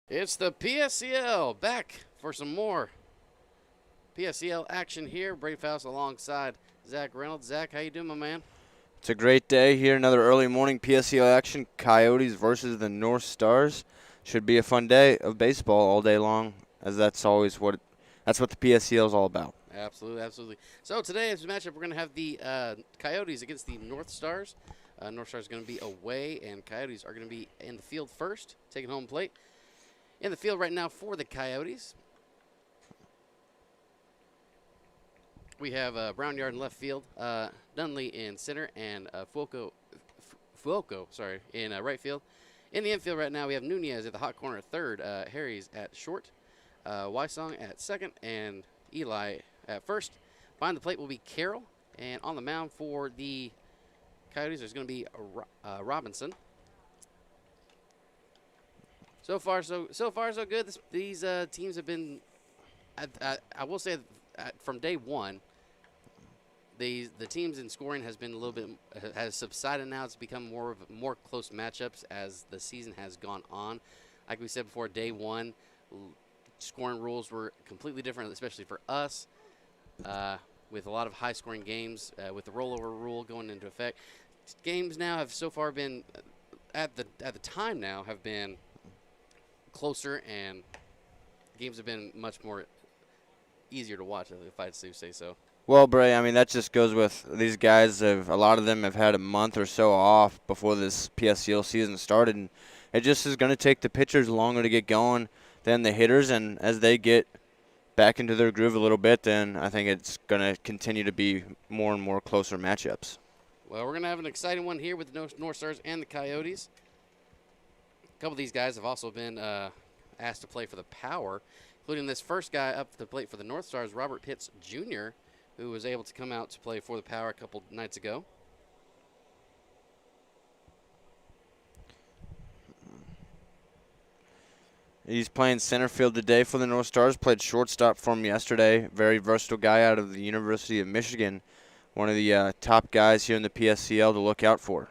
It's the PSCL back for some more PSCL action here. Brave House alongside Zach Reynolds. Zach, how you doing, my man? It's a great day here. Another early morning PSCL action. Coyotes versus the Northstars. Should be a fun day of baseball all day long, as that's always that's what the PSCL is all about. Absolutely, absolutely. So today, as a matchup, we're going to have the Coyotes against the North Stars. North Stars are going to be away, and Coyotes are going to be in the field first, taking home plate. In the field right now for the Coyotes, we have Brownyard in left field, Dunley in center, and Fuoco, in right field. In the infield right now, we have Nunez at the hot corner at third, Harries at short, Wysong at second, and Eli at first. Behind the plate will be Carroll, and on the mound for the Coyotes, there's going to be Robinson. So far, so good. These teams have been, I will say, from day one, the teams in scoring has been a little bit has subsided now. It's become more close matchups as the season has gone on. Like we said before, day one, scoring rules were completely different, especially for us, with a lot of high-scoring games with the rollover rule going into effect. Games now have so far been at the time now have been closer, and games have been much more easier to watch, if I do say so. Well, Bray, I mean, that just goes with these guys. A lot of them have had a month or so off before this PSCL season started, and it just is going to take the pitchers longer to get going than the hitters, and as they get back into their groove a little bit, then I think it's going to continue to be more and more closer matchups. Well, we're going to have an exciting one here with the North Stars and the Coyotes. A couple of these guys have also been asked to play for the Power, including this first guy up to the plate for the North Stars, Robert Pitts Jr., who was able to come out to play for the Power a couple nights ago. He's playing center field today for the North Stars. Played shortstop for him yesterday. Very versatile guy out of the University of Michigan. One of the top guys here in the PSCL to look out for.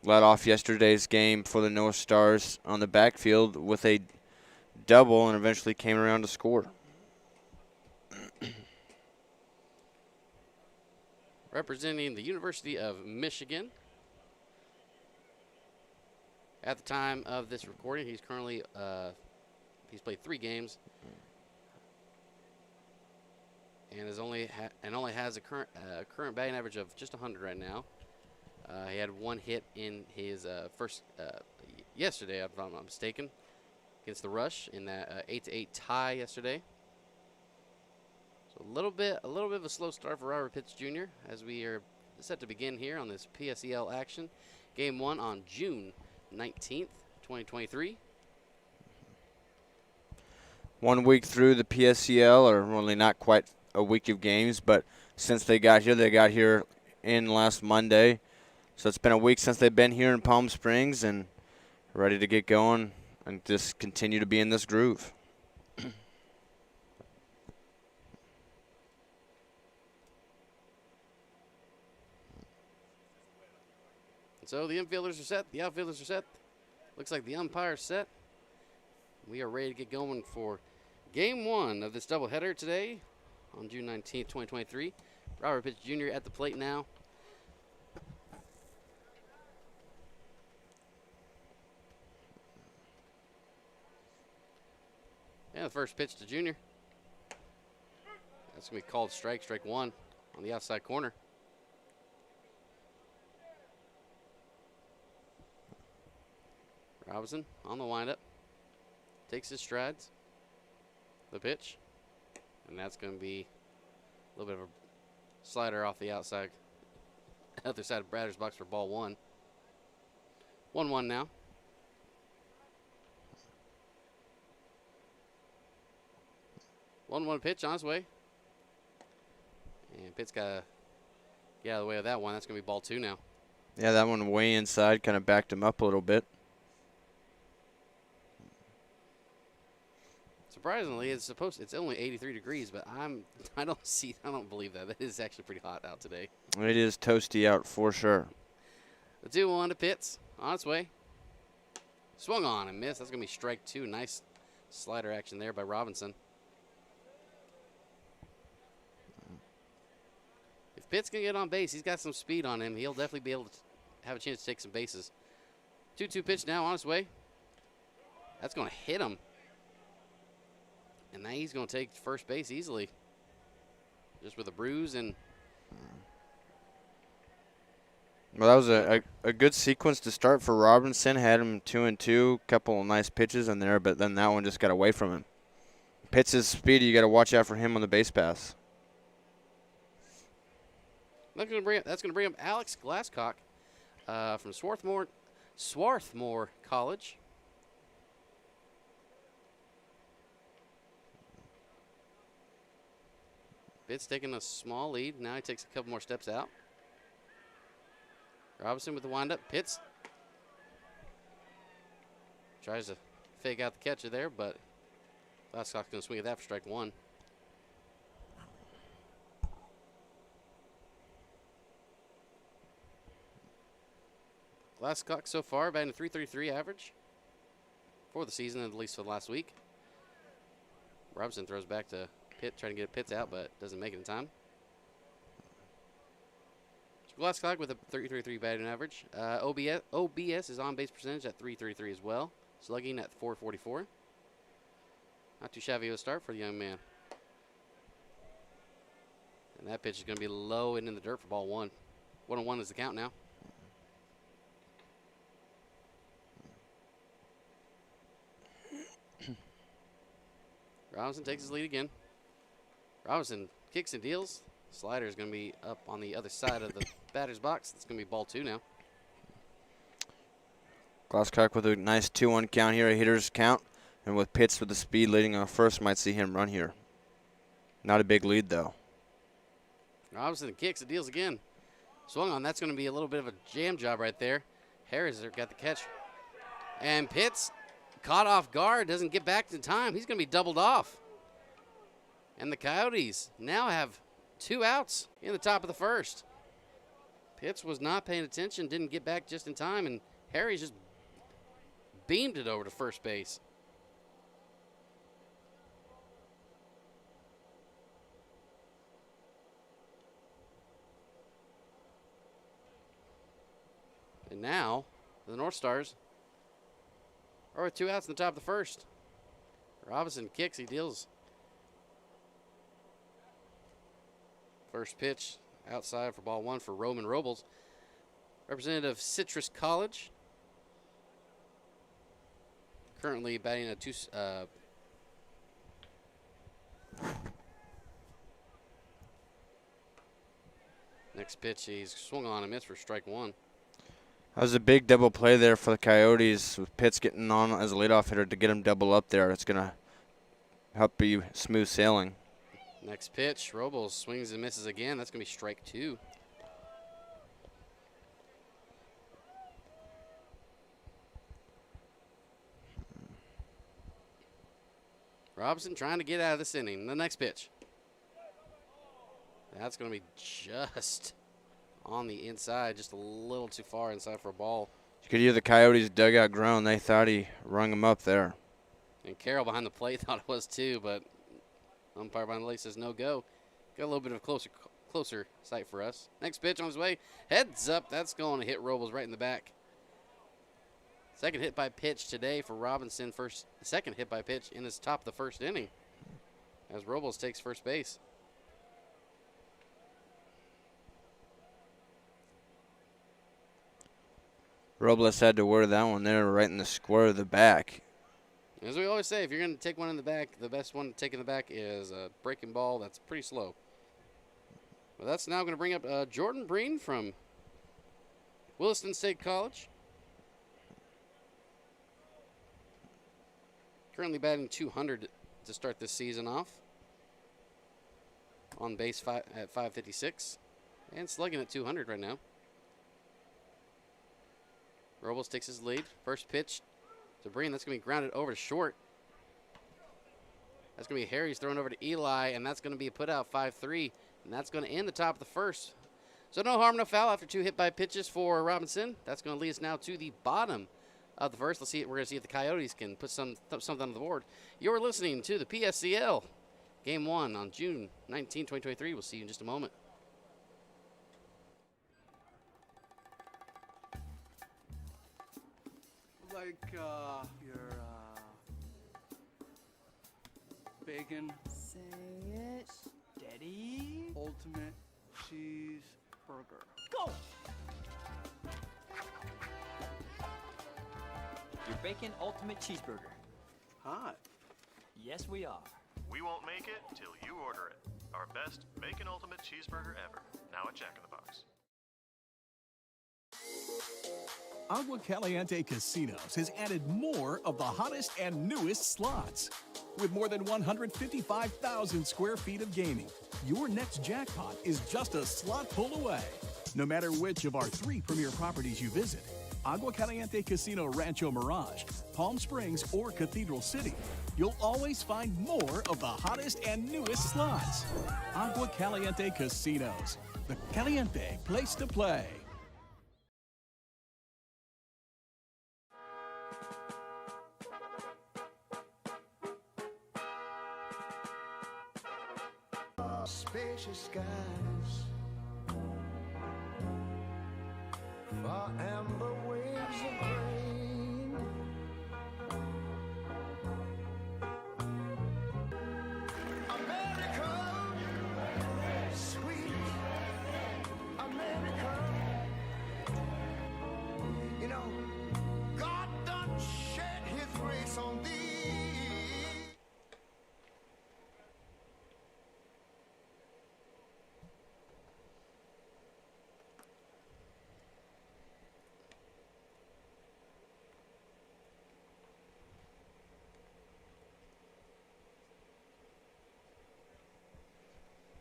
Led off yesterday's game for the North Stars on the backfield with a double and eventually came around to score. Representing the University of Michigan. At the time of this recording, he's currently he's played 3 games and only has a current batting average of just 100 right now. He had 1 hit in his first yesterday, if I'm not mistaken, against the Rush in that 8-8 tie yesterday. So a little bit of a slow start for Robert Pitts Jr. as we are set to begin here on this PSCL action. Game 1 on June 19th, 2023. 1 week through the PSCL, or only not quite a week of games, but since they got here in last Monday. So it's been a week since they've been here in Palm Springs and ready to get going and just continue to be in this groove. So the infielders are set, the outfielders are set. Looks like the umpire's set. We are ready to get going for Game 1 of this doubleheader today on June 19th, 2023. Robert Pitts Jr. at the plate now. And the first pitch to Junior. That's going to be called strike 1 on the outside corner. Robinson on the windup. Takes his strides. The pitch. And that's going to be a little bit of a slider off the outside, other side of Bradder's box for ball 1. 1-1 now. One pitch on his way. And Pitt's got to get out of the way of that one. That's going to be ball 2 now. Yeah, that one way inside kind of backed him up a little bit. Surprisingly, it's only 83 degrees, but I don't believe that. It is actually pretty hot out today. It is toasty out for sure. The 2-1 to Pitts on its way. Swung on and missed. That's going to be strike 2. Nice slider action there by Robinson. If Pitt's going to get on base, he's got some speed on him. He'll definitely be able to have a chance to take some bases. 2-2 pitch now on his way. That's going to hit him. And now he's going to take first base easily. Just with a bruise and... Well, that was a good sequence to start for Robinson. Had him 2-2, couple of nice pitches in there, but then that one just got away from him. Pitts is speedy. You got to watch out for him on the base pass. That's going to bring up Alex Glasscock from Swarthmore College. Pitt's taking a small lead. Now he takes a couple more steps out. Robinson with the windup. Pitts tries to fake out the catcher there, but Glasscock's going to swing at that for strike 1. Glasscock so far batting a .333 average for the season, at least for the last week. Robinson throws back to Pitt, trying to get Pitts out, but doesn't make it in time. Glasscock with a .333 batting average. OBS is on base percentage at .333 as well. Slugging at .444. Not too shabby of a start for the young man. And that pitch is going to be low and in the dirt for ball 1. 1-1 is the count now. Robinson takes his lead again. Robinson kicks and deals. Slider is going to be up on the other side of the batter's box. That's going to be ball 2 now. Glasscock with a nice 2-1 count here, a hitter's count. And with Pitts with the speed leading on first, might see him run here. Not a big lead, though. Robinson kicks and deals again. Swung on. That's going to be a little bit of a jam job right there. Harris got the catch. And Pitts caught off guard, doesn't get back in time. He's going to be doubled off. And the Coyotes now have 2 outs in the top of the first. Pitts was not paying attention, didn't get back just in time, and Harry's just beamed it over to first base. And now the Northstars are with 2 outs in the top of the first. Robinson kicks, he deals. First pitch outside for ball 1 for Roman Robles. Representative Citrus College. Currently batting a next pitch, he's swung on and missed for strike 1. That was a big double play there for the Coyotes, with Pitts getting on as a leadoff hitter to get him double up there. It's going to help be smooth sailing. Next pitch, Robles swings and misses again. That's going to be strike 2. Robinson trying to get out of this inning. The next pitch. That's going to be just on the inside, just a little too far inside for a ball. You could hear the Coyotes' dugout groan. They thought he rung him up there. And Carroll behind the plate thought it was too, but umpire behind the plate says no go. Got a little bit of closer sight for us. Next pitch on his way. Heads up. That's going to hit Robles right in the back. Second hit by pitch today for Robinson. Second hit by pitch in his top of the first inning as Robles takes first base. Robles had to wear that one there right in the square of the back. As we always say, if you're going to take one in the back, the best one to take in the back is a breaking ball that's pretty slow. But that's now going to bring up Jordan Breen from Williston State College. Currently batting .200 to start this season off. On base at .556. And slugging at .200 right now. Robles takes his lead. First pitch to Breen. That's going to be grounded over to short. That's going to be Harry's thrown over to Eli, and that's going to be a put out 5-3. And that's going to end the top of the first. So no harm, no foul after 2 hit by pitches for Robinson. That's going to lead us now to the bottom of the first. We're going to see if the Coyotes can put something on the board. You're listening to the PSCL Game 1 on June 19, 2023. We'll see you in just a moment. Like your bacon Say it. steady ultimate cheeseburger. Go! Your bacon ultimate cheeseburger. Hot. Yes, we are. We won't make it till you order it. Our best bacon ultimate cheeseburger ever. Now at Jack in the Box. Agua Caliente Casinos has added more of the hottest and newest slots. With more than 155,000 square feet of gaming, your next jackpot is just a slot pull away. No matter which of our 3 premier properties you visit, Agua Caliente Casino Rancho Mirage, Palm Springs, or Cathedral City, you'll always find more of the hottest and newest slots. Agua Caliente Casinos, the caliente place to play. Spacious skies for amber waves of grain. America, sweet America. You know, God done shed his grace on thee.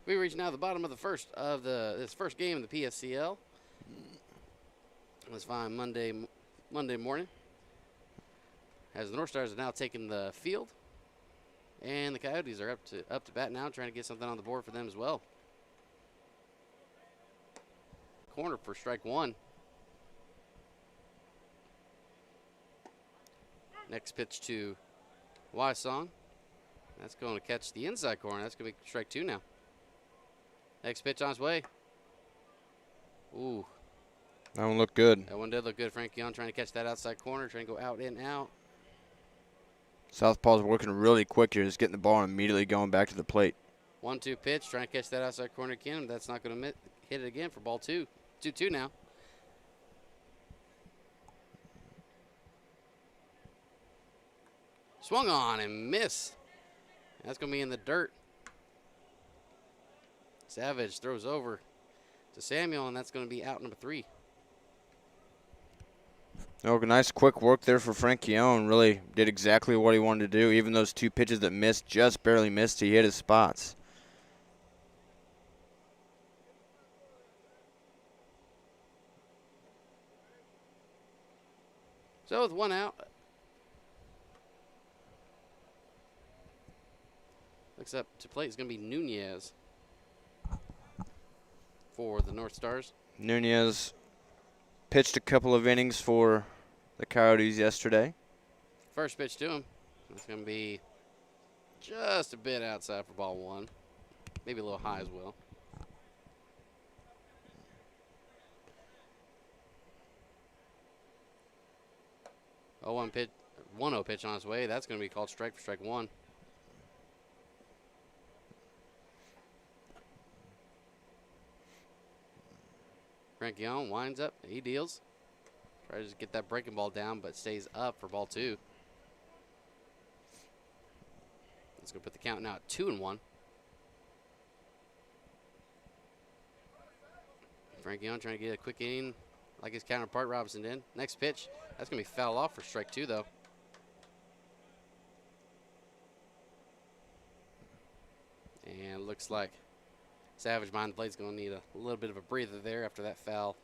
We reach now the bottom of this first game of the PSCL. Let's find Monday morning. As the Northstars have now taken the field, and the Coyotes are up to bat now, trying to get something on the board for them as well. Corner for strike 1. Next pitch to Wysong. That's going to catch the inside corner. That's going to be strike 2 now. Next pitch on its way. Ooh. That one looked good. That one did look good. Frank Young trying to catch that outside corner, trying to go out and out. Southpaw's working really quick here, just getting the ball and immediately going back to the plate. 1-2 pitch, trying to catch that outside corner again. That's not going to hit it again for ball 2. 2-2 now. Swung on and missed. That's going to be in the dirt. Savage throws over to Samuel, and that's going to be out number 3. Oh, nice quick work there for Frank Young. Really did exactly what he wanted to do. Even those 2 pitches that missed, just barely missed, he hit his spots. So with 1 out, looks up to plate is going to be Nunez for the Northstars. Nunez pitched a couple of innings for the Coyotes yesterday. First pitch to him. That's going to be just a bit outside for ball 1. Maybe a little high as well. Oh, 1-0 pitch on its way. That's going to be called strike for strike 1. Frank Young winds up. He deals. Tries to get that breaking ball down, but stays up for ball 2. Let's go put the count now at 2-1. Frank Young trying to get a quick inning like his counterpart Robinson did. Next pitch. That's going to be foul off for strike 2, though. And looks like Savage behind the plate's going to need a little bit of a breather there after that foul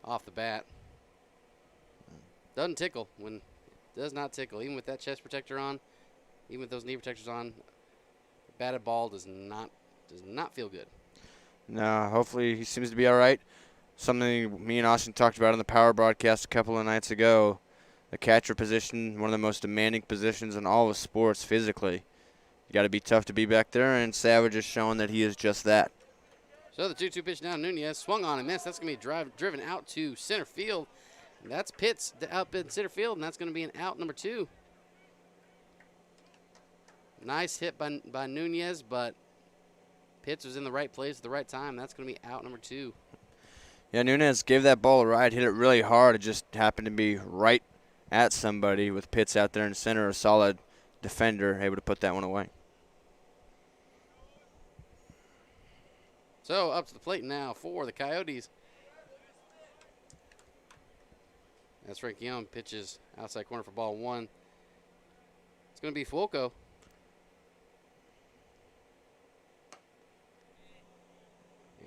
off the bat. Doesn't tickle. Does not tickle. Even with that chest protector on, even with those knee protectors on, batted ball does not feel good. No, hopefully he seems to be all right. something me and Austin talked about on the power broadcast a couple of nights ago. The catcher position, one of the most demanding positions in all of sports physically. You got to be tough to be back there, and Savage is showing that he is just that. So the 2-2 pitch now, Nunez swung on and missed. That's going to be driven out to center field. And that's Pitts out in center field, and that's going to be an out number 2. Nice hit by Nunez, but Pitts was in the right place at the right time. That's going to be out number 2. Yeah, Nunez gave that ball a ride, hit it really hard. It just happened to be right at somebody with Pitts out there in center, a solid defender, able to put that one away. So up to the plate now for the Coyotes. As Frank Young pitches outside corner for ball 1. It's going to be Fuoco.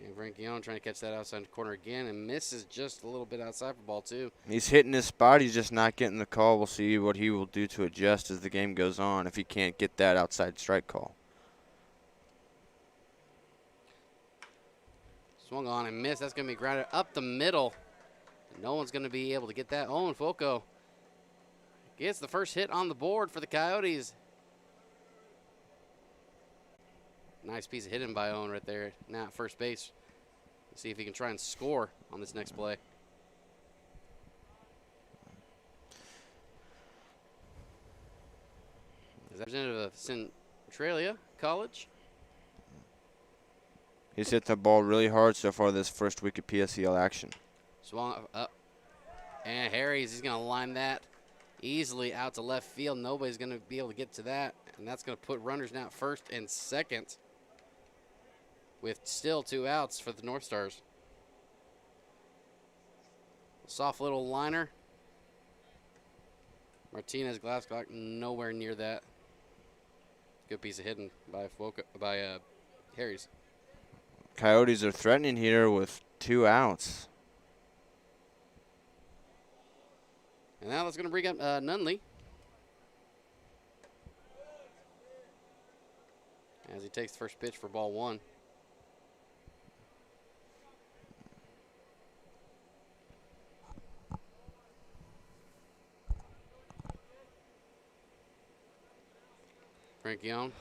And Frank Young trying to catch that outside corner again and misses just a little bit outside for ball 2. He's hitting his spot. He's just not getting the call. We'll see what he will do to adjust as the game goes on if he can't get that outside strike call. Swung on and missed. That's going to be grounded up the middle. No one's going to be able to get that. Owen Fuoco gets the first hit on the board for the Coyotes. Nice piece of hitting by Owen right there. Now at first base. Let's see if he can try and score on this next play. Is that representative of Centralia College? He's hit the ball really hard so far this first week of PSCL action. Swung up. And Harry's, he's going to line that easily out to left field. Nobody's going to be able to get to that. And that's going to put runners now at first and second with still 2 outs for the Northstars. Soft little liner. Martinez Glasscock nowhere near that. Good piece of hitting by Harry's. Coyotes are threatening here with 2 outs. And now that's going to bring up Nunley. As he takes the first pitch for ball 1. Frank Young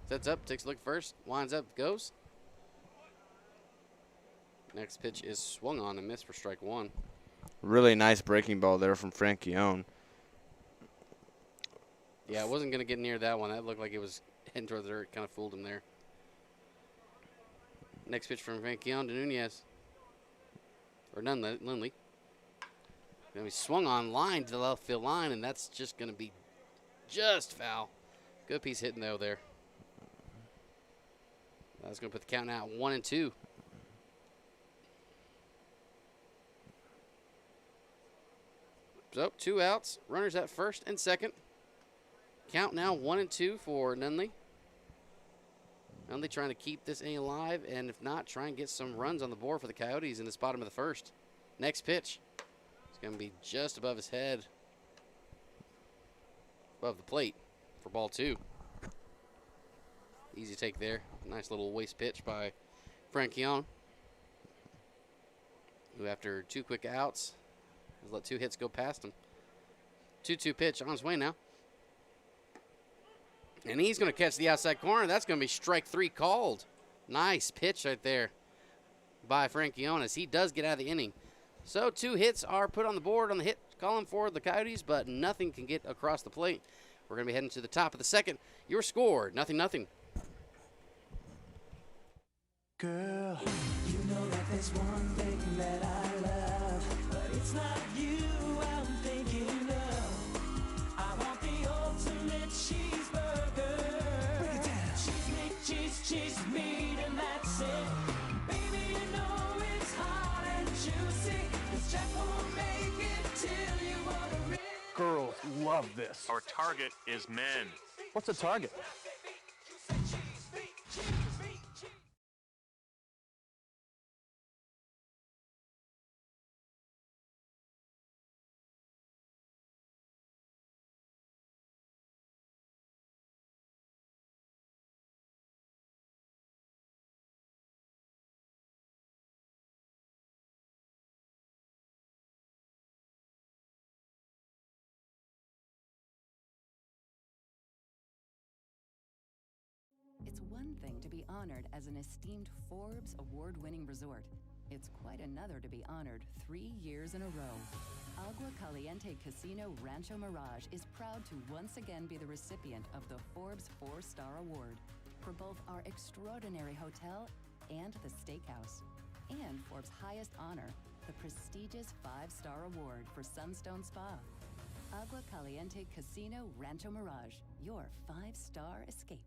sets up, takes a look first, winds up, goes. Next pitch is swung on and missed for strike 1. Really nice breaking ball there from Frank Young. Yeah, I wasn't going to get near that one. That looked like it was heading toward the dirt. Kind of fooled him there. Next pitch from Frank Young to Nunez. Or Nunley. Going to be swung on line to the left field line, and that's just going to be just foul. Good piece hitting, though, there. That's going to put the count now at 1-2. So 2 outs, runners at first and second. Count now 1-2 for Nunley. Nunley trying to keep this inning alive, and if not, try and get some runs on the board for the Coyotes in this bottom of the first. Next pitch. It's going to be just above his head. Above the plate for ball 2. Easy take there. Nice little waste pitch by Frank Young, who after 2 quick outs has let 2 hits go past him. 2-2 pitch on his way now. And he's going to catch the outside corner. That's going to be strike 3 called. Nice pitch right there by Frank Young as he does get out of the inning. So 2 hits are put on the board on the hit column for the Coyotes, but nothing can get across the plate. We're going to be heading to the top of the second. Your score, 0-0. Girl, you know that there's one thing that I love, but it's not you I'm thinking of. I want the ultimate cheeseburger. Break it down. Cheese meat, cheese meat, and that's it. Baby, you know it's hot and juicy. 'Cause Jack won't make it till you order it. Girls love this. Our target is men. What's a target? one thing to be honored as an esteemed Forbes award-winning resort. It's quite another to be honored 3 years in a row. Agua Caliente Casino Rancho Mirage is proud to once again be the recipient of the Forbes 4-Star Award for both our extraordinary hotel and the steakhouse, and Forbes' highest honor, the prestigious 5-Star Award for Sunstone Spa. Agua Caliente Casino Rancho Mirage, your 5-star escape.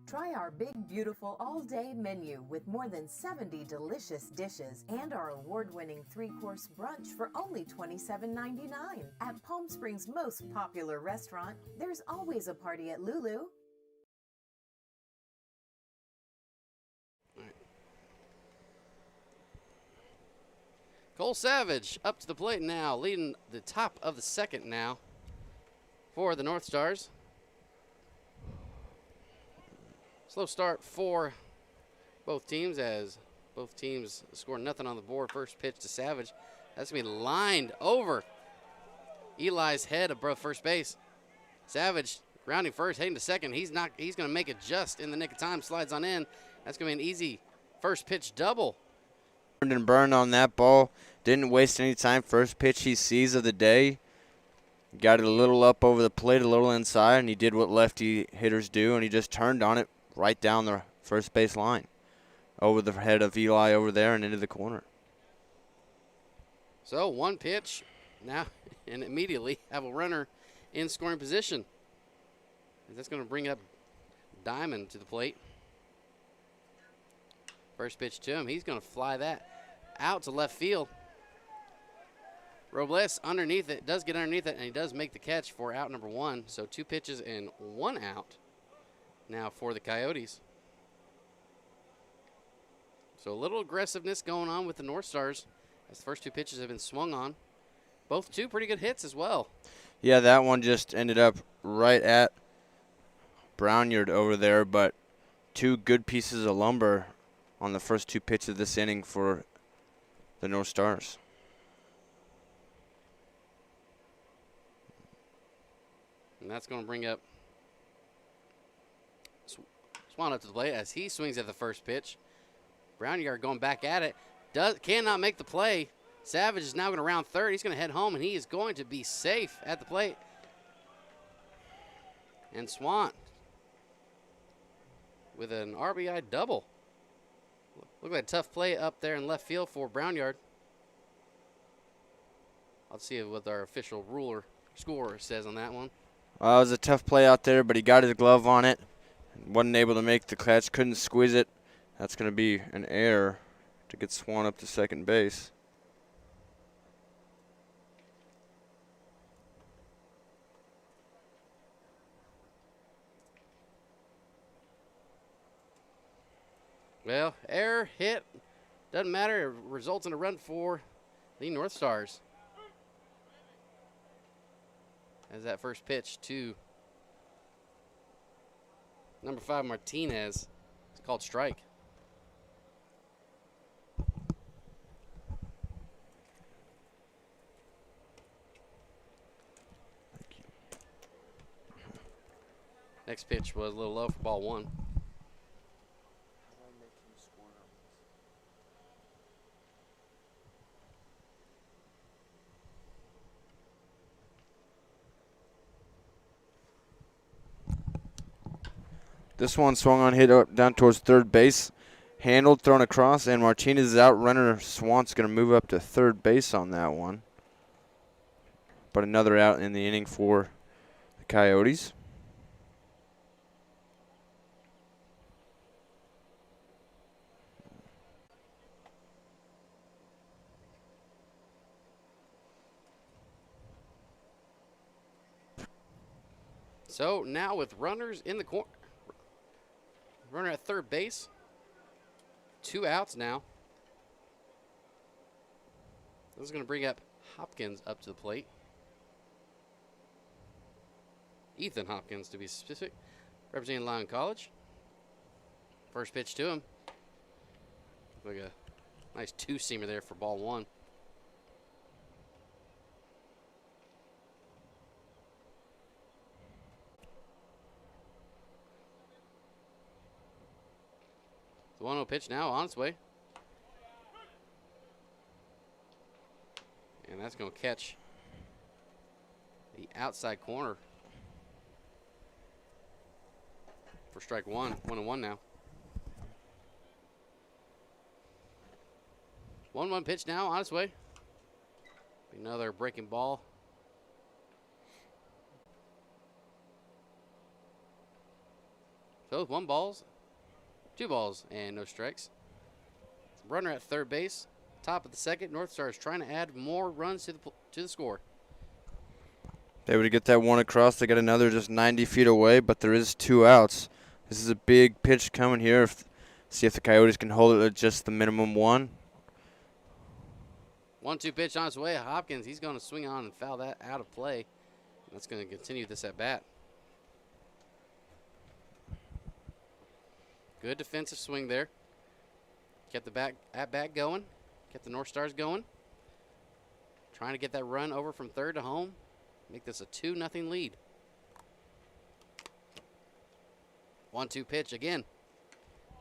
Try our big, beautiful all-day menu with more than 70 delicious dishes and our award-winning 3-course brunch for only $27.99. At Palm Springs' most popular restaurant, there's always a party at Lulu. Cole Savage up to the plate now, leading the top of the second now for the Northstars. Slow start for both teams as both teams score nothing on the board. First pitch to Savage. That's going to be lined over Eli's head above first base. Savage grounding first, heading to second. He's going to make it just in the nick of time. Slides on in. That's going to be an easy first pitch double. And burned on that ball. Didn't waste any time. First pitch he sees of the day. Got it a little up over the plate, a little inside, and he did what lefty hitters do, and he just turned on it right down the first base line, over the head of Eli over there and into the corner. So one pitch now, and immediately have a runner in scoring position. That's going to bring up Diamond to the plate. First pitch to him. He's going to fly that out to left field. Robles underneath it, does get underneath it, and he does make the catch for out number 1. So 2 pitches and 1 out now for the Coyotes. So a little aggressiveness going on with the Northstars as the first 2 pitches have been swung on. Both 2 pretty good hits as well. Yeah, that one just ended up right at Brownyard over there, but 2 good pieces of lumber on the first 2 pitches of this inning for the Northstars. And that's going to bring up Swan up to the plate as he swings at the first pitch. Brownyard going back at it. Cannot make the play. Savage is now going to round third. He's going to head home, and he is going to be safe at the plate. And Swan with an RBI double. Look at that tough play up there in left field for Brownyard. Let's see what our official scorer says on that one. It was a tough play out there, but he got his glove on it. Wasn't able to make the catch, couldn't squeeze it. That's going to be an error to get Swan up to second base. Well, error, hit, doesn't matter. It results in a run for the Northstars. As that first pitch to number 5, Martinez. It's called strike. Next pitch was a little low for ball 1. This one swung on, hit up, down towards third base. Handled, thrown across, and Martinez is out. Runner Swan's going to move up to third base on that one. But another out in the inning for the Coyotes. So now with runners in the corner, runner at third base, 2 outs now. This is going to bring up Hopkins up to the plate. Ethan Hopkins, to be specific, representing Lyon College. First pitch to him. Like a Nice two-seamer there for ball one. The 1-0 pitch now on its way. And that's going to catch the outside corner for strike one. 1-1 now. 1-1 pitch now on its way. Another breaking ball. So with 1 ball, 2 balls, and no strikes. Runner at third base. Top of the second. Northstars trying to add more runs to the score. They would get that one across. They got another just 90 feet away, but there is 2 outs. This is a big pitch coming here. See if the Coyotes can hold it at just the minimum 1. 1-2 pitch on its way. Hopkins, he's going to swing on and foul that out of play. That's going to continue this at bat. Good defensive swing there. Kept the at bat going. Kept the Northstars going. Trying to get that run over from third to home. Make this a 2-0 lead. 1-2 pitch again.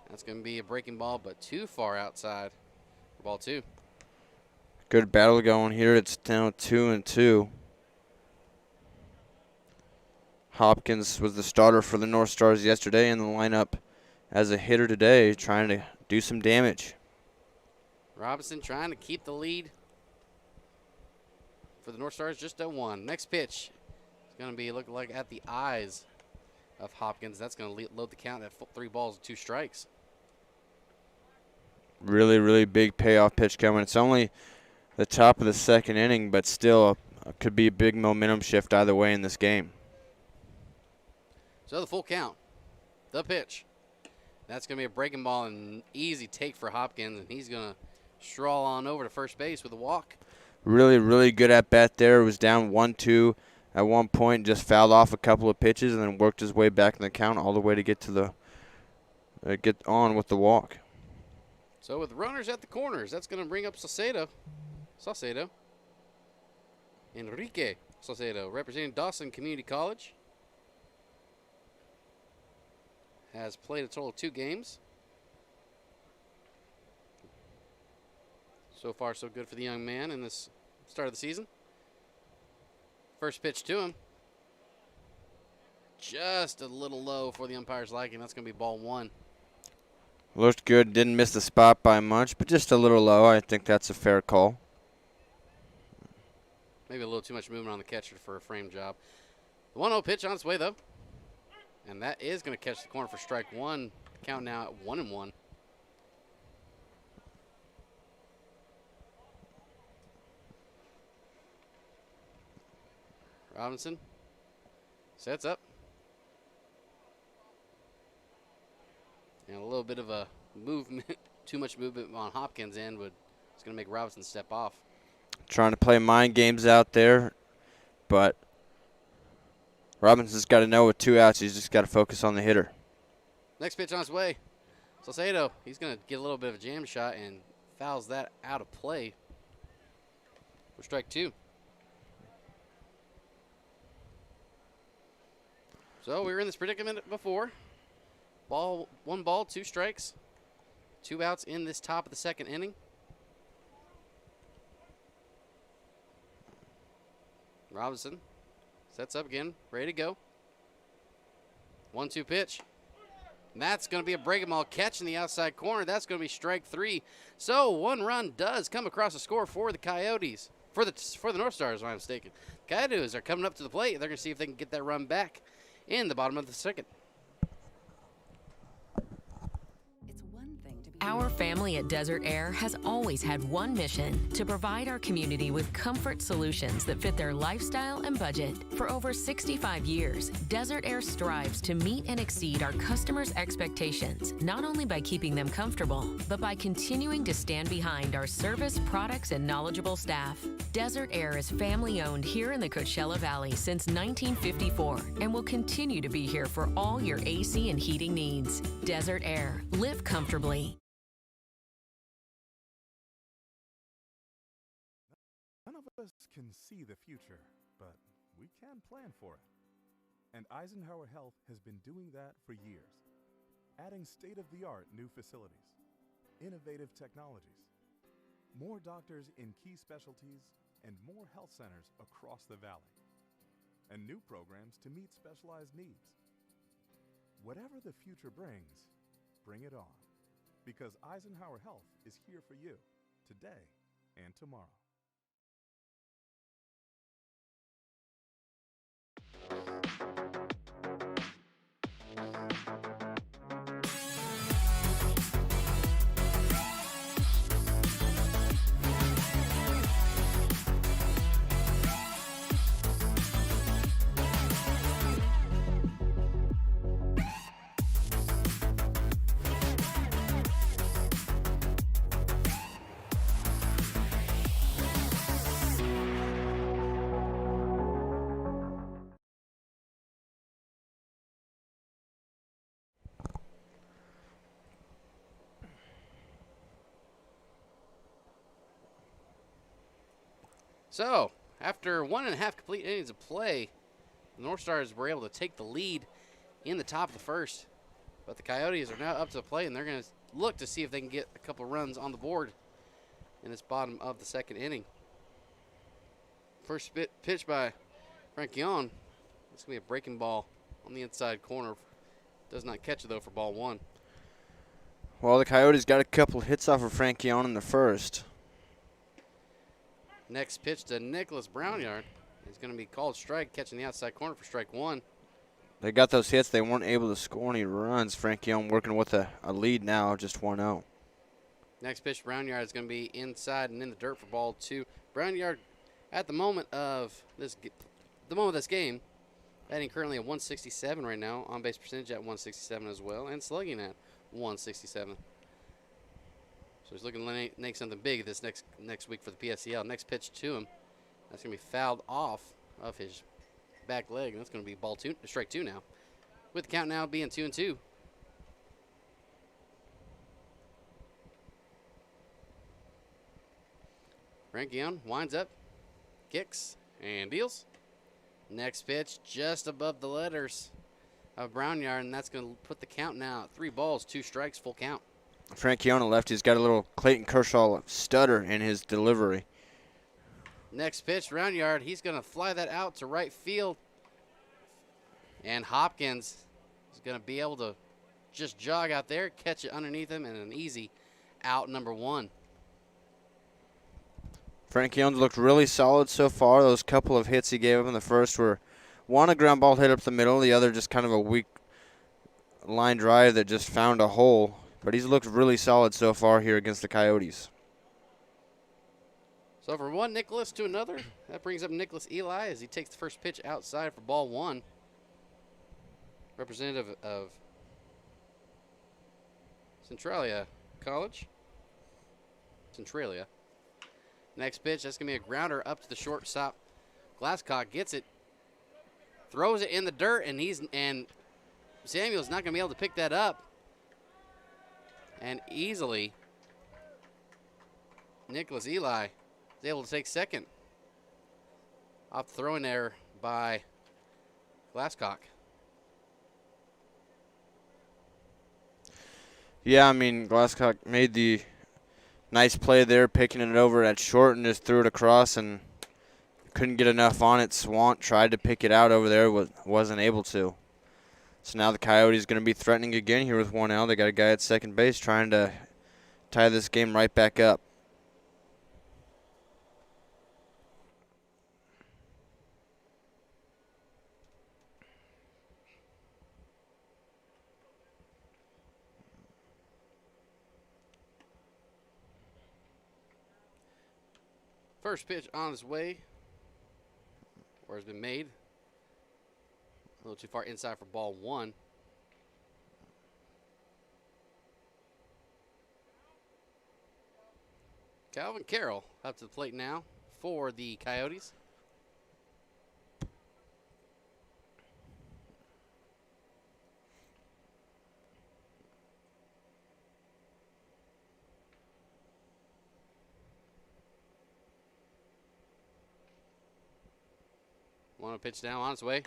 That's going to be a breaking ball, but too far outside for ball 2. Good battle going here. It's now 2-2. Hopkins was the starter for the Northstars yesterday in the lineup as a hitter today, trying to do some damage. Robinson trying to keep the lead for the Northstars, just at 1. Next pitch is going to be looking like at the eyes of Hopkins. That's going to load the count at 3 balls and 2 strikes. Really, really big payoff pitch coming. It's only the top of the second inning, but still could be a big momentum shift either way in this game. So the full count, the pitch. That's going to be a breaking ball and easy take for Hopkins, and he's going to stroll on over to first base with a walk. Really, really good at bat there. It was down 1-2 at one point, just fouled off a couple of pitches and then worked his way back in the count all the way to get to the get on with the walk. So with runners at the corners, that's going to bring up Saucedo. Enrique Saucedo, representing Dawson Community College. Has played a total of 2 games. So far, so good for the young man in this start of the season. First pitch to him. Just a little low for the umpire's liking. That's going to be ball 1. Looked good. Didn't miss the spot by much, but just a little low. I think that's a fair call. Maybe a little too much movement on the catcher for a frame job. The 1-0 pitch on its way, though. And that is going to catch the corner for strike 1. Count now at 1-1. Robinson sets up. And a little bit of a movement, too much movement on Hopkins' end, but it's going to make Robinson step off. Trying to play mind games out there, but Robinson's got to know with 2 outs, he's just got to focus on the hitter. Next pitch on his way. Saucedo, he's going to get a little bit of a jam shot and fouls that out of play for strike 2. So we were in this predicament before. 1 ball, 2 strikes. 2 outs in this top of the second inning. Robinson sets up again, ready to go. 1-2 pitch. And that's going to be a breaking ball, catching the outside corner. That's going to be strike 3. So 1 run does come across the score for the Coyotes. For the Northstars, if I'm mistaken. Coyotes are coming up to the plate. They're going to see if they can get that run back in the bottom of the second. Our family at Desert Air has always had one mission: to provide our community with comfort solutions that fit their lifestyle and budget. For over 65 years, Desert Air strives to meet and exceed our customers' expectations, not only by keeping them comfortable, but by continuing to stand behind our service, products, and knowledgeable staff. Desert Air is family-owned here in the Coachella Valley since 1954 and will continue to be here for all your AC and heating needs. Desert Air. Live comfortably. us can see the future, but we can plan for it. And Eisenhower Health has been doing that for years, adding state-of-the-art new facilities, innovative technologies, more doctors in key specialties, and more health centers across the valley, and new programs to meet specialized needs. Whatever the future brings, bring it on, because Eisenhower Health is here for you today and tomorrow. So, after 1.5 complete innings of play, the Northstars were able to take the lead in the top of the first. But the Coyotes are now up to the plate, and they're going to look to see if they can get a couple runs on the board in this bottom of the second inning. First pitch by Frank Yon. It's going to be a breaking ball on the inside corner. Does not catch it, though, for ball one. Well, the Coyotes got a couple hits off of Frank Yon in the first. Next pitch to Nicholas Brownyard. He's going to be called strike, catching the outside corner for strike one. They got those hits. They weren't able to score any runs. Frank Young working with a lead now, just 1-0. Next pitch to Brownyard is going to be inside and in the dirt for ball two. Brownyard, at the moment of this game, batting currently at 167 right now. On base percentage at 167 as well, and slugging at 167. So he's looking to make something big this next week for the PSCL. Next pitch to him, that's going to be fouled off of his back leg, and that's going to be strike two now, with the count now being 2-2. Frank Young winds up, kicks, and deals. Next pitch just above the letters of Brownyard, and that's going to put the count now at 3 balls, 2 strikes, full count. Frank Young, lefty's got a little Clayton Kershaw stutter in his delivery. Next pitch, Brownyard, he's going to fly that out to right field. And Hopkins is going to be able to just jog out there, catch it underneath him, and an easy out, number 1. Frank Young looked really solid so far. Those couple of hits he gave up in the first were one a ground ball hit up the middle, the other just kind of a weak line drive that just found a hole. But he's looked really solid so far here against the Coyotes. So from one Nicholas to another, that brings up Nicholas Eli as he takes the first pitch outside for ball 1. Representative of Centralia College. Centralia. Next pitch, that's going to be a grounder up to the shortstop. Glasscock gets it, throws it in the dirt, and Samuel's not going to be able to pick that up. And easily, Nicholas Eli is able to take second off the throwing error by Glasscock. Yeah, I mean, Glasscock made the nice play there, picking it over at short and just threw it across and couldn't get enough on it. Swant tried to pick it out over there, wasn't able to. So now the Coyotes going to be threatening again here with 1 out. They got a guy at second base trying to tie this game right back up. First pitch on his way, or has been made. A little too far inside for ball 1. Calvin Carroll up to the plate now for the Coyotes. 1-0 pitch down on its way.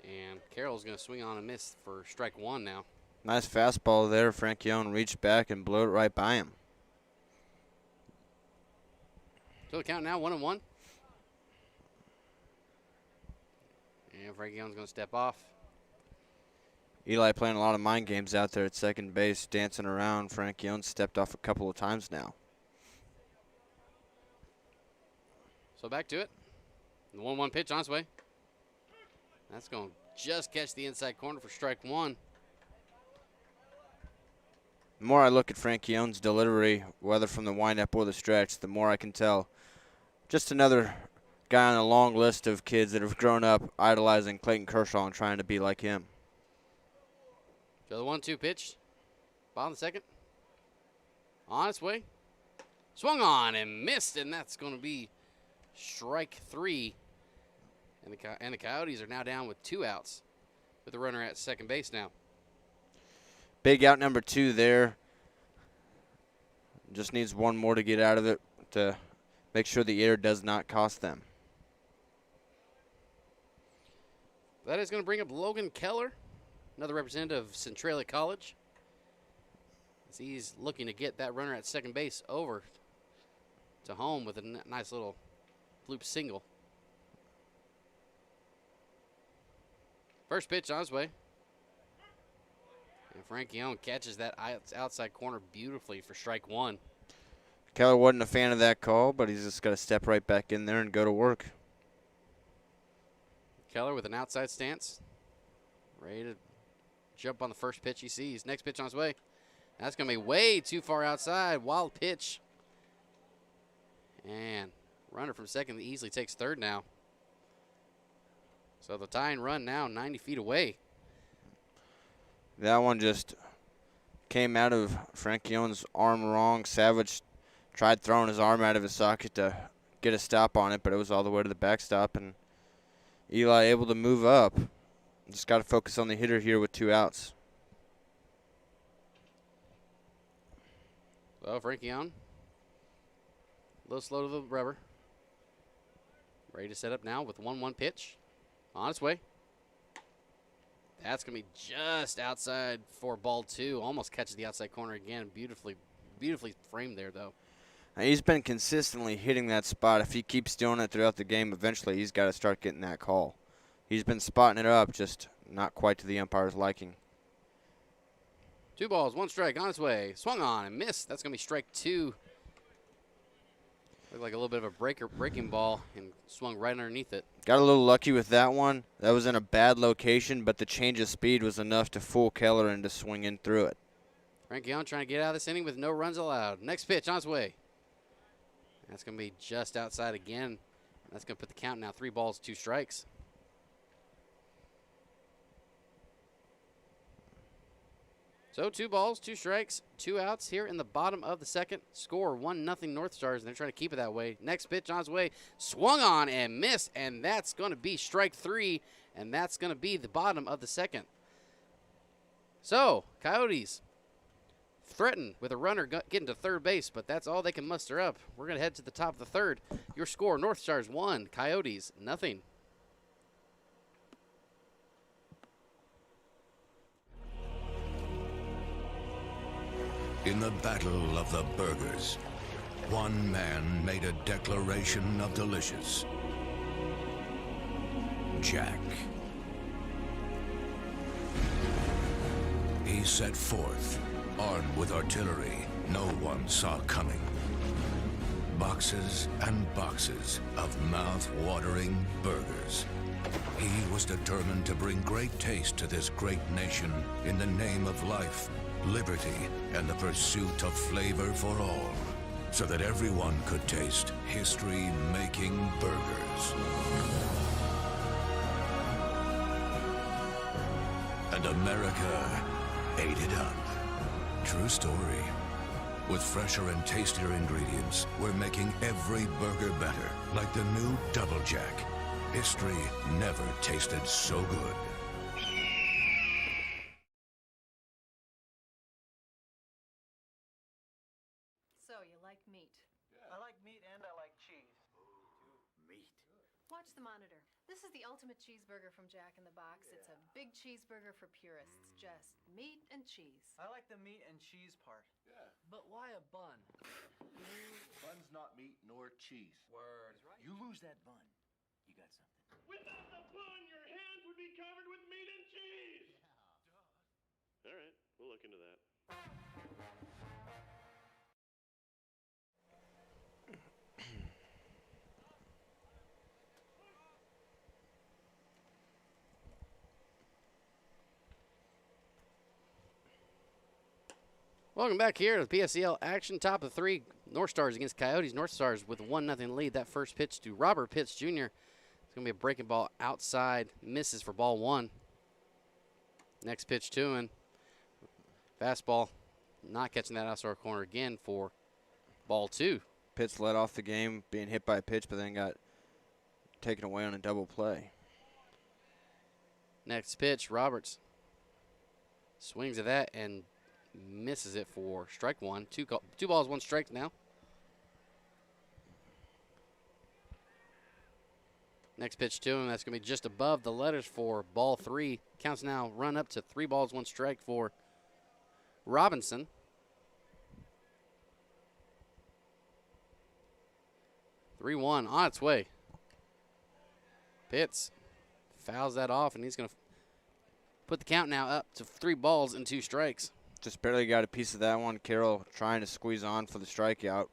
And Carroll's going to swing on and miss for strike one now. Nice fastball there. Franchione reached back and blew it right by him. So the count now 1-1. And Franchione's going to step off. Eli playing a lot of mind games out there at second base, dancing around. Franchione stepped off a couple of times now. So back to it. The 1-1 pitch on its way. That's going to just catch the inside corner for strike one. The more I look at Franchione's delivery, whether from the windup or the stretch, the more I can tell just another guy on a long list of kids that have grown up idolizing Clayton Kershaw and trying to be like him. So the 1-2 pitch. Ball in the second. On its way. Swung on and missed, and that's going to be strike three. And the Coyotes are now down with 2 outs with the runner at second base now. Big out number 2 there. Just needs one more to get out of it to make sure the error does not cost them. That is going to bring up Logan Keller, another representative of Centralia College, as he's looking to get that runner at second base over to home with a nice little loop single. First pitch on his way. And Franchione catches that outside corner beautifully for strike one. Keller wasn't a fan of that call, but he's just got to step right back in there and go to work. Keller with an outside stance. Ready to jump on the first pitch he sees. Next pitch on his way. That's going to be way too far outside. Wild pitch. And runner from second easily takes third now. So the tying run now 90 feet away. That one just came out of Franchione's arm wrong. Savage tried throwing his arm out of his socket to get a stop on it, but it was all the way to the backstop, and Eli able to move up. Just got to focus on the hitter here with 2 outs. So Franchione, a little slow to the rubber. Ready to set up now with 1-1 pitch. On its way. That's going to be just outside for ball 2. Almost catches the outside corner again. Beautifully framed there, though. Now, he's been consistently hitting that spot. If he keeps doing it throughout the game, eventually he's got to start getting that call. He's been spotting it up, just not quite to the umpire's liking. 2 balls, 1 strike on its way. Swung on and missed. That's going to be strike 2. Looked like a little bit of a breaking ball and swung right underneath it. Got a little lucky with that one. That was in a bad location, but the change of speed was enough to fool Keller into swinging through it. Franchione trying to get out of this inning with no runs allowed. Next pitch on its way. That's going to be just outside again. That's going to put the count now 3 balls, 2 strikes. So 2 balls, 2 strikes, 2 outs here in the bottom of the second. Score 1-0 Northstars, and they're trying to keep it that way. Next pitch on his way, swung on and missed, and that's going to be strike 3, and that's going to be the bottom of the second. So Coyotes threaten with a runner getting to third base, but that's all they can muster up. We're going to head to the top of the third. Your score, Northstars 1, Coyotes 0. In the battle of the burgers, one man made a declaration of delicious. Jack. He set forth, armed with artillery no one saw coming. Boxes and boxes of mouth-watering burgers. He was determined to bring great taste to this great nation in the name of life, liberty, and the pursuit of flavor for all, so that everyone could taste history-making burgers. And America ate it up. True story. With fresher and tastier ingredients, we're making every burger better, like the new Double Jack. History never tasted so good. So, you like meat? I like meat and I like cheese. Watch the monitor. This is the ultimate cheeseburger from Jack in the Box. It's a big cheeseburger for purists. Just meat and cheese. I like the meat and cheese part. Yeah. But why a bun? Bun's not meat nor cheese. Word. You lose that bun, you got something. Without the bun, your hands would be covered with meat and cheese. All right, we'll look into that. Welcome back here to the PSCL action. Top of 3, Northstars against Coyotes. Northstars with a 1-0 lead. That first pitch to Robert Pitts Jr. It's going to be a breaking ball outside. Misses for ball 1. Next pitch to him. Fastball. Not catching that outside corner again for ball 2. Pitts led off the game being hit by a pitch, but then got taken away on a double play. Next pitch, Roberts swings at that and misses it for strike 1. Two balls, 1 strike now. Next pitch to him. That's going to be just above the letters for ball 3. Counts now run up to 3 balls, 1 strike for Robinson. 3-1 on its way. Pitts fouls that off, and he's going to put the count now up to 3 balls and 2 strikes. Just barely got a piece of that one. Carroll trying to squeeze on for the strikeout.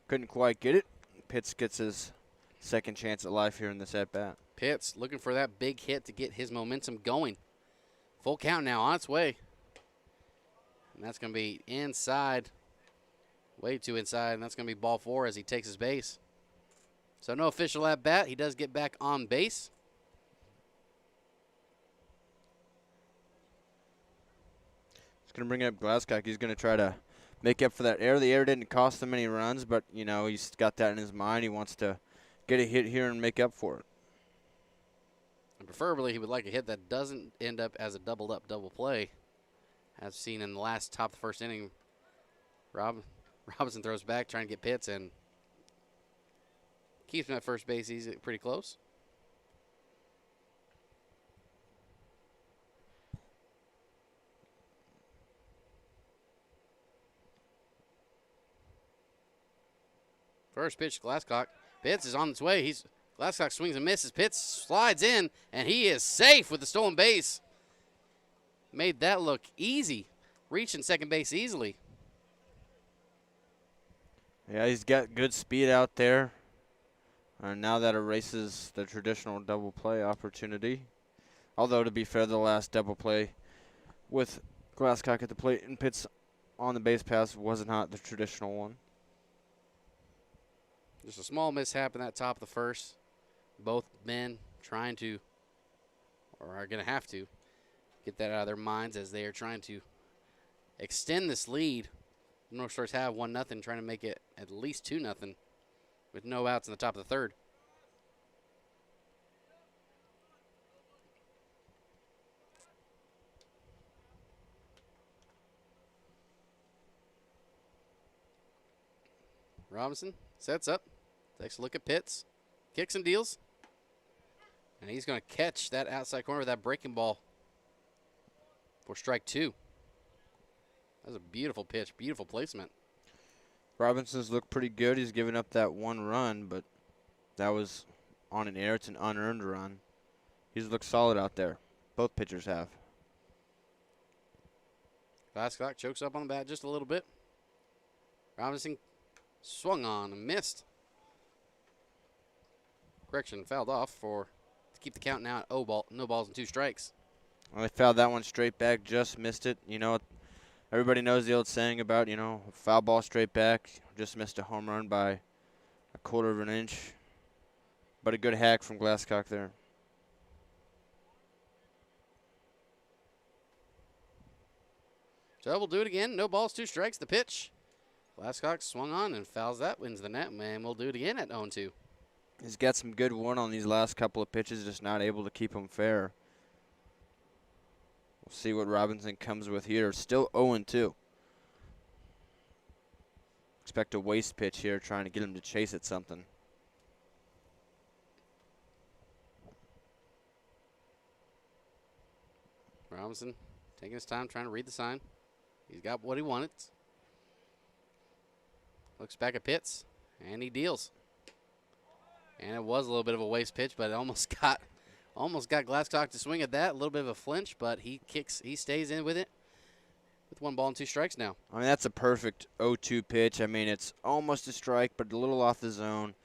Couldn't quite get it. Pitts gets his second chance at life here in this at-bat. Pitts looking for that big hit to get his momentum going. Full count now on its way. And that's going to be inside. Way too inside, and that's going to be ball 4 as he takes his base. So no official at-bat. He does get back on base. Going to bring up Glasscock. He's going to try to make up for that error. The error didn't cost him any runs, but, you know, he's got that in his mind. He wants to get a hit here and make up for it. And preferably, he would like a hit that doesn't end up as a doubled-up double play. As seen in the last top of the first inning, Robinson throws back trying to get Pitts and keeps him at first base. He's pretty close. First pitch, Glasscock. Pitts is on its way. Glasscock swings and misses. Pitts slides in, and he is safe with the stolen base. Made that look easy. Reaching second base easily. Yeah, he's got good speed out there. And now that erases the traditional double play opportunity. Although, to be fair, the last double play with Glasscock at the plate and Pitts on the base pass was not the traditional one. Just a small mishap in that top of the first. Both men trying to, or are going to have to, get that out of their minds as they are trying to extend this lead. The Northstars have 1-0, trying to make it at least 2-0 with no outs in the top of the third. Robinson sets up, takes a look at Pitts, kicks and deals. And he's going to catch that outside corner with that breaking ball for strike 2. That was a beautiful pitch, beautiful placement. Robinson's looked pretty good. He's given up that 1 run, but that was on an error. It's an unearned run. He's looked solid out there. Both pitchers have. Glasscock chokes up on the bat just a little bit. Robinson swung on and missed. Correction, fouled off to keep the count now at no balls and 2 strikes. Well, they fouled that one straight back, just missed it. You know, everybody knows the old saying about, you know, foul ball straight back, just missed a home run by a quarter of an inch. But a good hack from Glasscock there. So we'll do it again. No balls, 2 strikes. The pitch. Glasscock swung on and fouls that, wins the net, man. We'll do it again at 0-2. He's got some good one on these last couple of pitches, just not able to keep them fair. We'll see what Robinson comes with here. Still 0-2. Expect a waste pitch here, trying to get him to chase at something. Robinson taking his time, trying to read the sign. He's got what he wanted. Looks back at Pitts, and he deals. And it was a little bit of a waste pitch, but it almost got Glasscock to swing at that. A little bit of a flinch, but he stays in with it. With 1 ball and 2 strikes now. I mean, that's a perfect 0-2 pitch. I mean, it's almost a strike, but a little off the zone.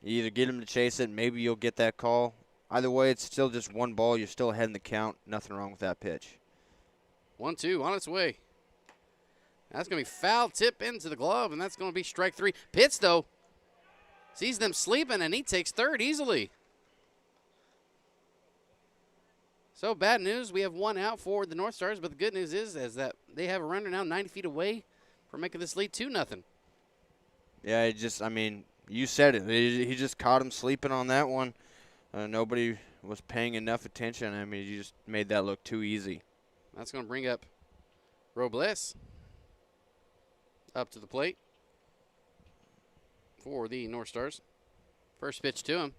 You either get him to chase it, maybe you'll get that call. Either way, it's still just 1 ball. You're still ahead in the count. Nothing wrong with that pitch. 1-2 on its way. That's going to be foul tip into the glove, and that's going to be strike 3. Pitts, though, sees them sleeping, and he takes third easily. So bad news, we have 1 out for the Northstars, but the good news is that they have a runner now 90 feet away from making this lead 2-0. Yeah, I mean, you said it. He just caught him sleeping on that one. Nobody was paying enough attention. I mean, you just made that look too easy. That's going to bring up Robles up to the plate for the Northstars. First pitch to him.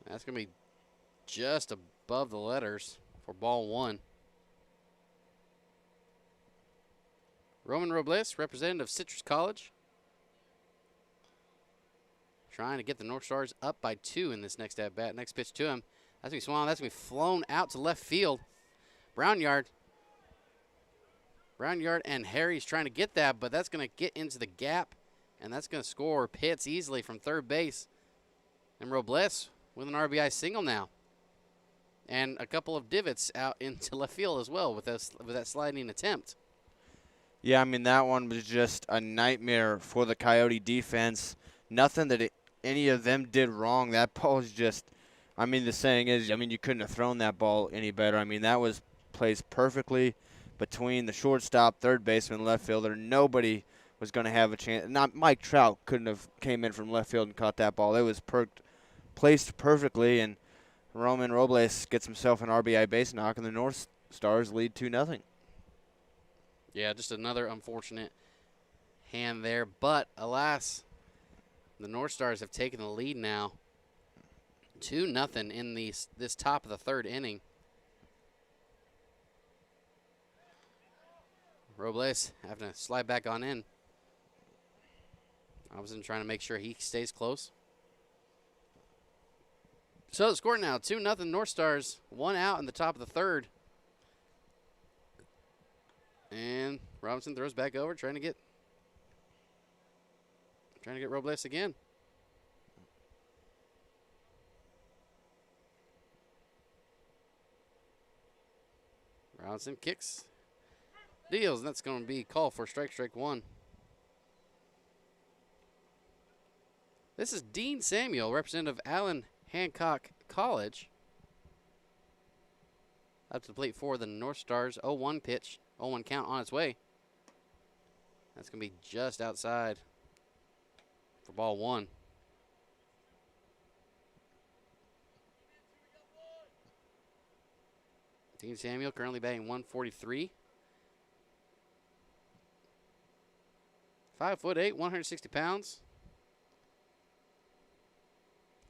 That's going to be just above the letters for ball 1. Roman Robles, representative of Citrus College, trying to get the Northstars up by 2 in this next at-bat. Next pitch to him. That's going to be swung. That's going to be flown out to left field. Brownyard and Harry's trying to get that, but that's going to get into the gap, and that's going to score Pitts easily from third base. And Robles with an RBI single now. And a couple of divots out into left field as well with that sliding attempt. Yeah, I mean, that one was just a nightmare for the Coyote defense. Nothing that any of them did wrong. That ball is just, I mean, the saying is, I mean, you couldn't have thrown that ball any better. I mean, that was placed perfectly between the shortstop, third baseman, left fielder. Nobody was going to have a chance. Not Mike Trout couldn't have came in from left field and caught that ball. It was placed perfectly, and Roman Robles gets himself an RBI base knock, and the North Stars lead 2-0. Yeah, just another unfortunate hand there. But, alas, the North Stars have taken the lead now. 2-0 in this top of the third inning. Robles having to slide back on in. Robinson trying to make sure he stays close. So the score now, 2-0 North Stars, 1 out in the top of the third. And Robinson throws back over, trying to get Robles again. Robinson kicks, deals, and that's going to be called for strike 1. This is Dean Samuel, representative Allen Hancock College. Up to the plate for the North Stars. 0-1 pitch, 0-1 count on its way. That's going to be just outside for ball 1. Dean Samuel currently batting 143. 5'8", 160 pounds.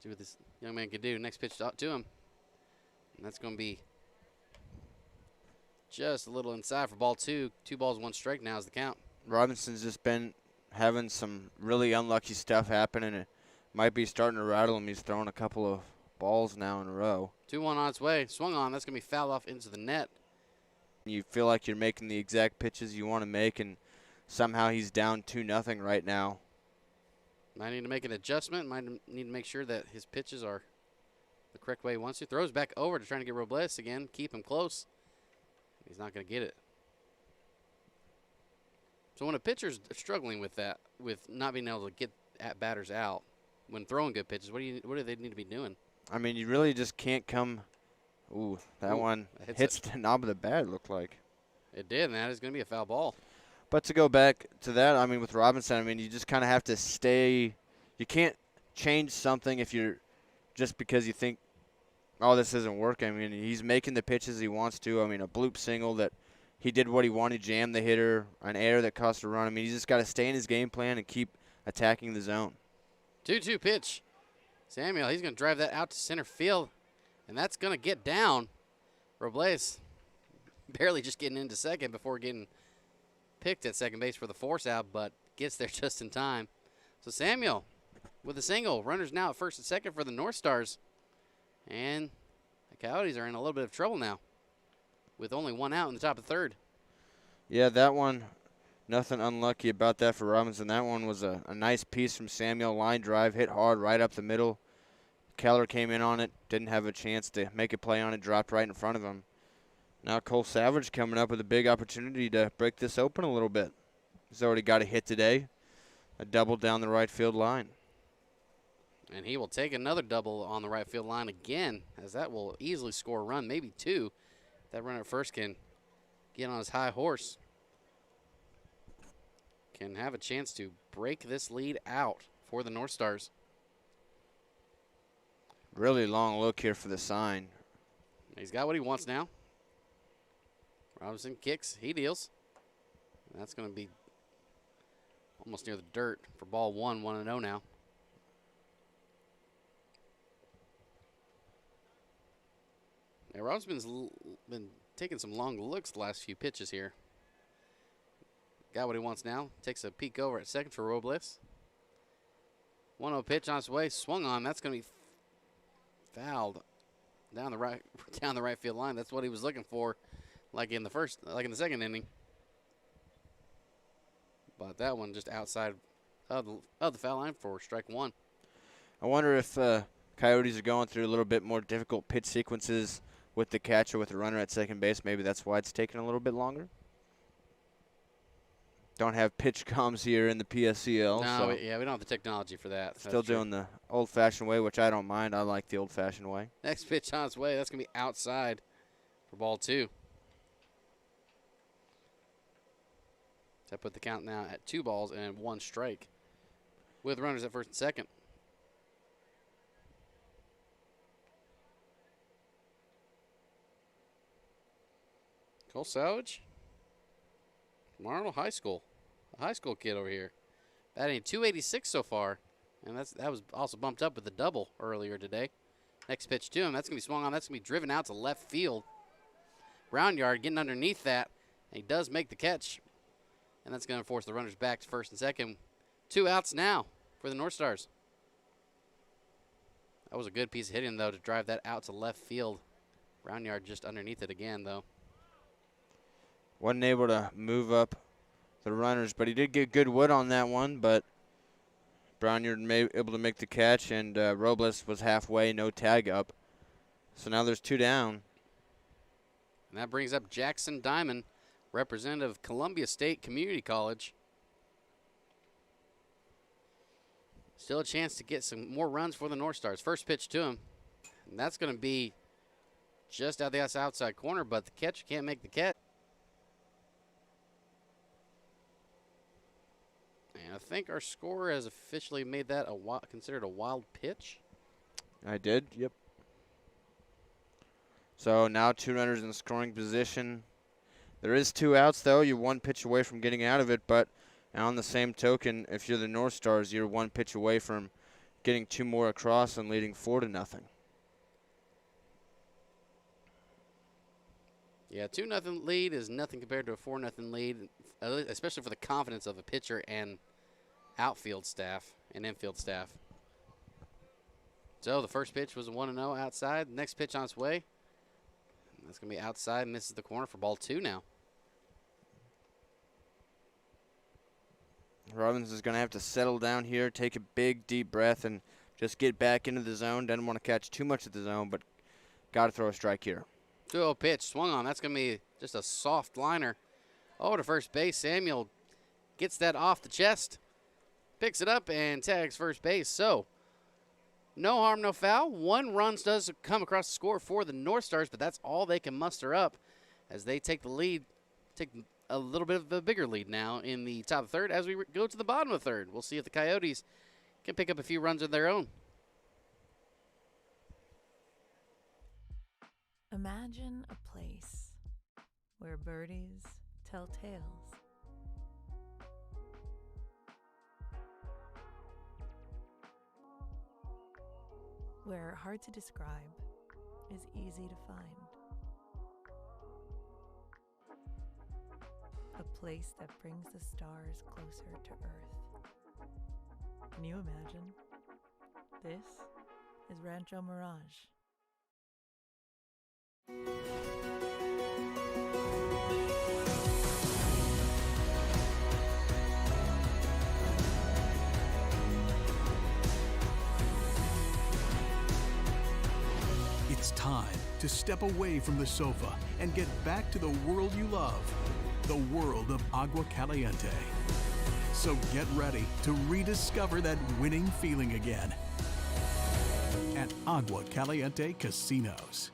See what this young man can do. Next pitch to him. And that's going to be just a little inside for ball 2. 2 balls, 1 strike now is the count. Robinson's just been having some really unlucky stuff happen, and it might be starting to rattle him. He's throwing a couple of balls now in a row. 2-1 on its way. Swung on. That's going to be fouled off into the net. You feel like you're making the exact pitches you want to make, and somehow he's down 2-0 right now. Might need to make an adjustment. Might need to make sure that his pitches are the correct way he wants to. Throws back over to trying to get Robles again. Keep him close. He's not going to get it. So when a pitcher's struggling with that, with not being able to get batters out when throwing good pitches, what do they need to be doing? I mean, you really just can't come. Ooh, that one hits the knob of the bat, it looked like. It did, and that is going to be a foul ball. But to go back to that, I mean, with Robinson, I mean, you just kind of have to stay. You can't change something if you're just because you think, oh, this isn't working. I mean, he's making the pitches he wants to. I mean, a bloop single that he did what he wanted, jam the hitter, an error that cost a run. I mean, he's just got to stay in his game plan and keep attacking the zone. 2-2 pitch. Samuel, he's going to drive that out to center field, and that's going to get down. Robles barely just getting into second before getting picked at second base for the force out, but gets there just in time. So Samuel with a single. Runners now at first and second for the Northstars. And the Coyotes are in a little bit of trouble now with only one out in the top of third. Yeah, that one, nothing unlucky about that for Robinson. That one was a nice piece from Samuel. Line drive, hit hard right up the middle. Keller came in on it, didn't have a chance to make a play on it, dropped right in front of him. Now Cole Savage coming up with a big opportunity to break this open a little bit. He's already got a hit today, a double down the right field line. And he will take another double on the right field line again, as that will easily score a run, maybe two. That runner at first can get on his high horse. Can have a chance to break this lead out for the Northstars. Really long look here for the sign. He's got what he wants now. Robinson kicks, he deals. And that's going to be almost near the dirt for ball one, 1-0 now. Yeah, Robinson's been taking some long looks the last few pitches here. Got what he wants now. Takes a peek over at second for Robles. 1-0 pitch on its way, swung on. That's going to be fouled down the right field line. That's what he was looking for, like in the second inning. But that one just outside of the foul line for strike one. I wonder if Coyotes are going through a little bit more difficult pitch sequences with the catcher, with the runner at second base. Maybe that's why it's taking a little bit longer. Don't have pitch comms here in the PSCL. No, so we don't have the technology for that. Still doing the old-fashioned way, which I don't mind. I like the old-fashioned way. Next pitch on its way. That's going to be outside for ball two. That put the count now at 2 balls and 1 strike with runners at first and second. Cole Savage from Arnold High School. A high school kid over here. Batting 286 so far. And that was also bumped up with the double earlier today. Next pitch to him. That's going to be swung on. That's going to be driven out to left field. Brownyard getting underneath that. And he does make the catch. And that's going to force the runners back to first and second. 2 outs now for the Northstars. That was a good piece of hitting, though, to drive that out to left field. Brownyard just underneath it again, though. Wasn't able to move up the runners, but he did get good wood on that one. But Brownyard able to make the catch, and Robles was halfway, no tag up. So now there's 2 down. And that brings up Jackson Diamond, representative of Columbia State Community College. Still a chance to get some more runs for the Northstars. First pitch to him, and that's going to be just out the outside corner, but the catcher can't make the catch. And I think our scorer has officially made that considered a wild pitch. I did, yep. So now 2 runners in scoring position. There is 2 outs, though. You're 1 pitch away from getting out of it, but on the same token, if you're the Northstars, you're 1 pitch away from getting 2 more across and leading 4-0. Yeah, 2-0 lead is nothing compared to a 4-0 lead, especially for the confidence of a pitcher and outfield staff and infield staff. So the first pitch was a 1-0 outside. The next pitch on its way. That's going to be outside, misses the corner for ball 2 now. Robbins is going to have to settle down here, take a big, deep breath, and just get back into the zone. Doesn't want to catch too much at the zone, but got to throw a strike here. 2-0 pitch, swung on. That's going to be just a soft liner. Over to first base. Samuel gets that off the chest, picks it up, and tags first base. So, no harm, no foul. 1 run does come across the score for the Northstars, but that's all they can muster up as they take the lead, take a little bit of a bigger lead now in the top of third as we go to the bottom of third. We'll see if the Coyotes can pick up a few runs of their own. Imagine a place where birdies tell tales. Where hard to describe is easy to find. a place that brings the stars closer to Earth. Can you imagine? This is Rancho Mirage. It's time to step away from the sofa and get back to the world you love, the world of Agua Caliente. So get ready to rediscover that winning feeling again at Agua Caliente Casinos.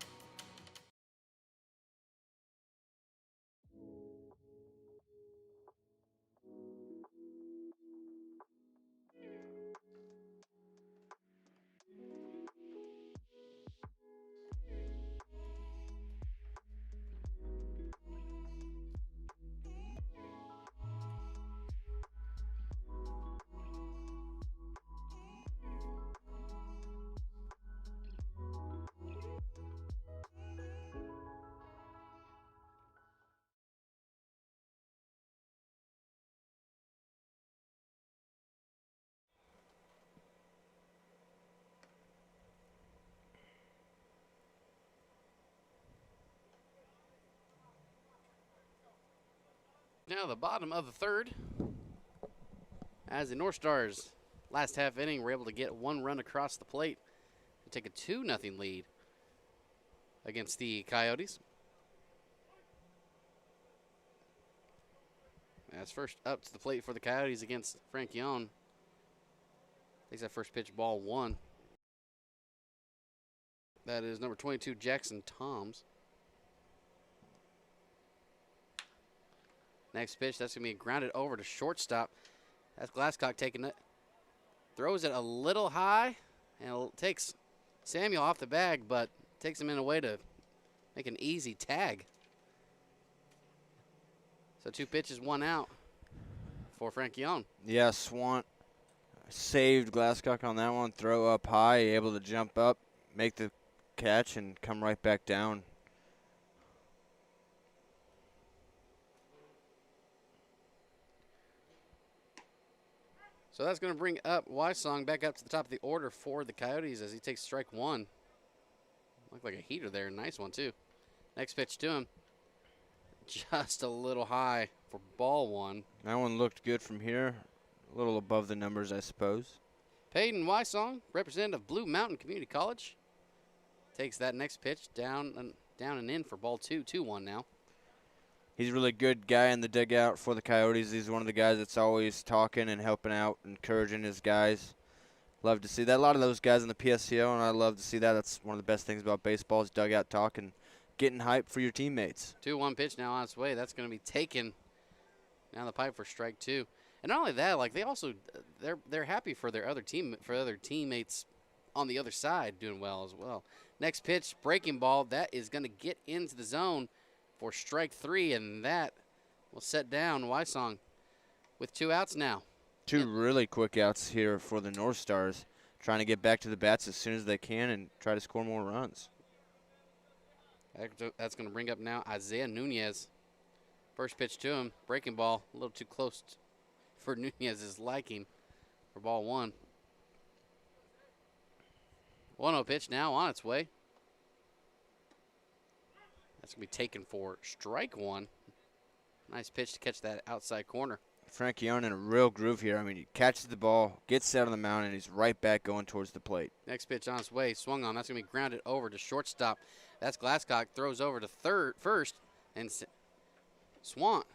Now the bottom of the third, as the Northstars last half inning were able to get one run across the plate to take a 2-0 lead against the Coyotes. As first up to the plate for the Coyotes against Franchione. Takes that first pitch, ball 1. That is number 22, Jackson Toms. Next pitch, that's going to be grounded over to shortstop. That's Glasscock taking it. Throws it a little high, and it takes Samuel off the bag, but takes him in a way to make an easy tag. So 2 pitches, 1 out for Franchione. Yeah, Swant saved Glasscock on that one. Throw up high, able to jump up, make the catch, and come right back down. So that's going to bring up Wysong back up to the top of the order for the Coyotes as he takes strike 1. Looked like a heater there. Nice one, too. Next pitch to him. Just a little high for ball 1. That one looked good from here. A little above the numbers, I suppose. Peyton Wysong, representative of Blue Mountain Community College, takes that next pitch down and in for ball 2. 2-1 now. He's a really good guy in the dugout for the Coyotes. He's one of the guys that's always talking and helping out, encouraging his guys. Love to see that. A lot of those guys in the PSCL, and I love to see that. That's one of the best things about baseball is dugout talk and getting hype for your teammates. 2-1 pitch now on its way. That's going to be taken down the pipe for strike 2. And not only that, like they also they're happy for their other teammates on the other side doing well as well. Next pitch, breaking ball. That is going to get into the zone for strike 3, and that will set down Wysong with 2 outs now. 2 really quick outs here for the Northstars, trying to get back to the bats as soon as they can and try to score more runs. That's going to bring up now Isaiah Nunez. First pitch to him, breaking ball, a little too close for Nunez's liking for ball 1. 1-0 pitch now on its way. That's going to be taken for strike 1. Nice pitch to catch that outside corner. Franchione in a real groove here. I mean, he catches the ball, gets set on the mound, and he's right back going towards the plate. Next pitch on its way, swung on. That's going to be grounded over to shortstop. That's Glasscock, throws over to first, and Swant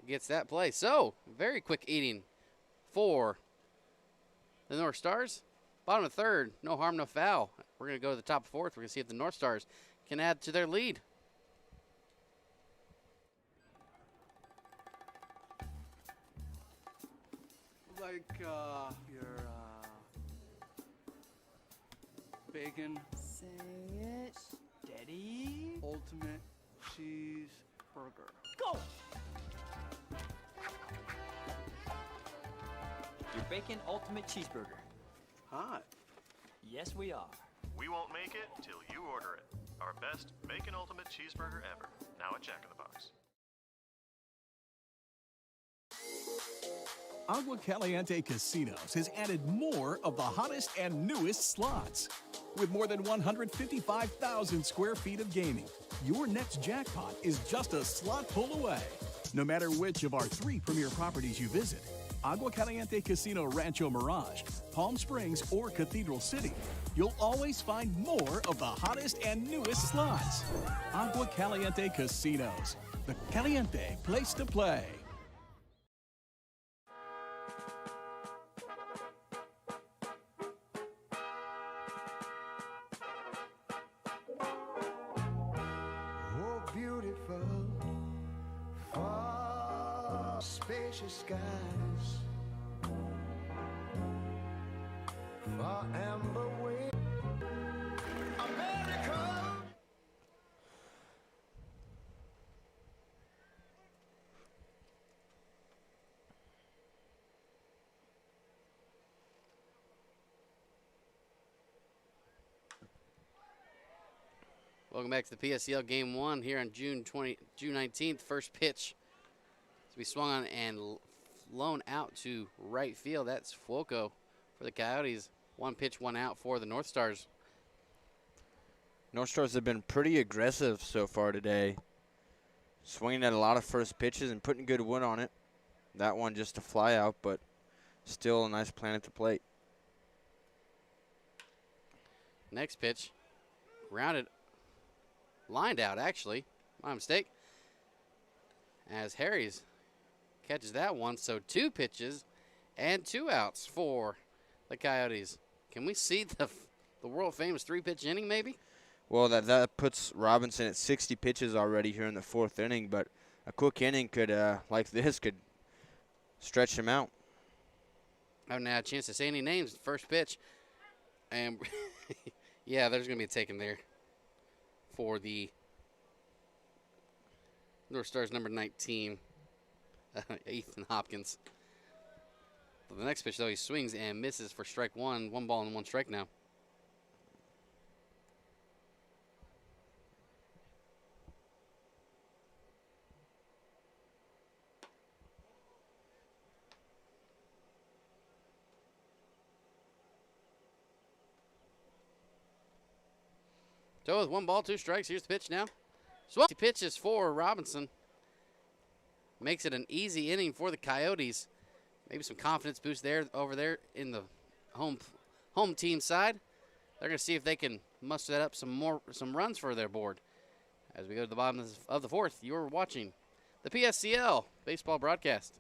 gets that play. So, very quick eating for the Northstars. Bottom of third, no harm, no foul. We're going to go to the top of 4th. We're going to see if the Northstars can add to their lead. Like your bacon. Say it. Steady. Ultimate cheeseburger. Go! Your bacon ultimate cheeseburger. Hot. Yes, we are. We won't make it till you order it. Our best bacon ultimate cheeseburger ever. Now at Jack in the Box. Agua Caliente Casinos has added more of the hottest and newest slots. With more than 155,000 square feet of gaming, your next jackpot is just a slot pull away. No matter which of our 3 premier properties you visit, Agua Caliente Casino Rancho Mirage, Palm Springs, or Cathedral City, you'll always find more of the hottest and newest slots. Agua Caliente Casinos, the caliente place to play. Oh, beautiful, far spacious skies, far amber wind, America. Welcome back to the PSCL Game 1 here on June 19th. First pitch to be swung on and flown out to right field. That's Fuoco for the Coyotes. 1 pitch, 1 out for the Northstars. Northstars have been pretty aggressive so far today. Swinging at a lot of first pitches and putting good wood on it. That one just a fly out, but still a nice plan at the plate. Next pitch, grounded, lined out actually, my mistake. As Harries catches that one, so 2 pitches and 2 outs for the Coyotes. Can we see the world famous 3-pitch inning maybe? Well, that puts Robinson at 60 pitches already here in the 4th inning, but a quick inning could, like this, could stretch him out. I haven't had a chance to say any names. First pitch, and yeah, there's going to be a taken there for the Northstars number 19, Ethan Hopkins. The next pitch, though, he swings and misses for strike 1. 1 ball and 1 strike now. So with 1 ball, 2 strikes, here's the pitch now. Swung pitches for Robinson. Makes it an easy inning for the Coyotes. Maybe some confidence boost there over there in the home team side. They're going to see if they can muster that up some runs for their board. As we go to the bottom of the 4th, you're watching the PSCL baseball broadcast.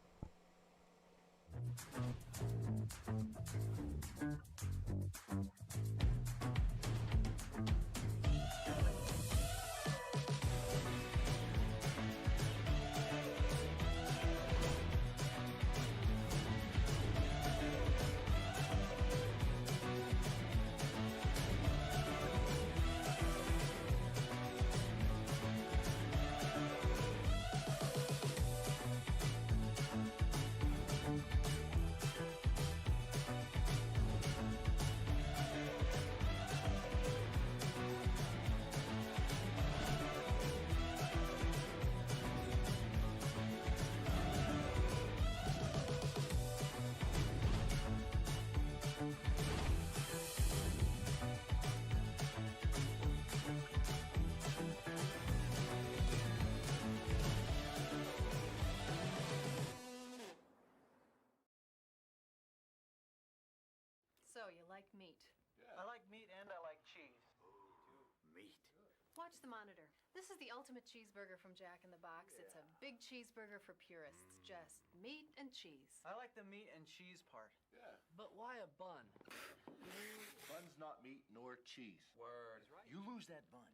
So, you like meat? I like meat and I like cheese. Meat. Watch the monitor. This is the ultimate cheeseburger from Jack in the Box. It's a big cheeseburger for purists. Just meat and cheese. I like the meat and cheese part. Yeah. But why a bun? Bun's not meat nor cheese. Word. You lose that bun,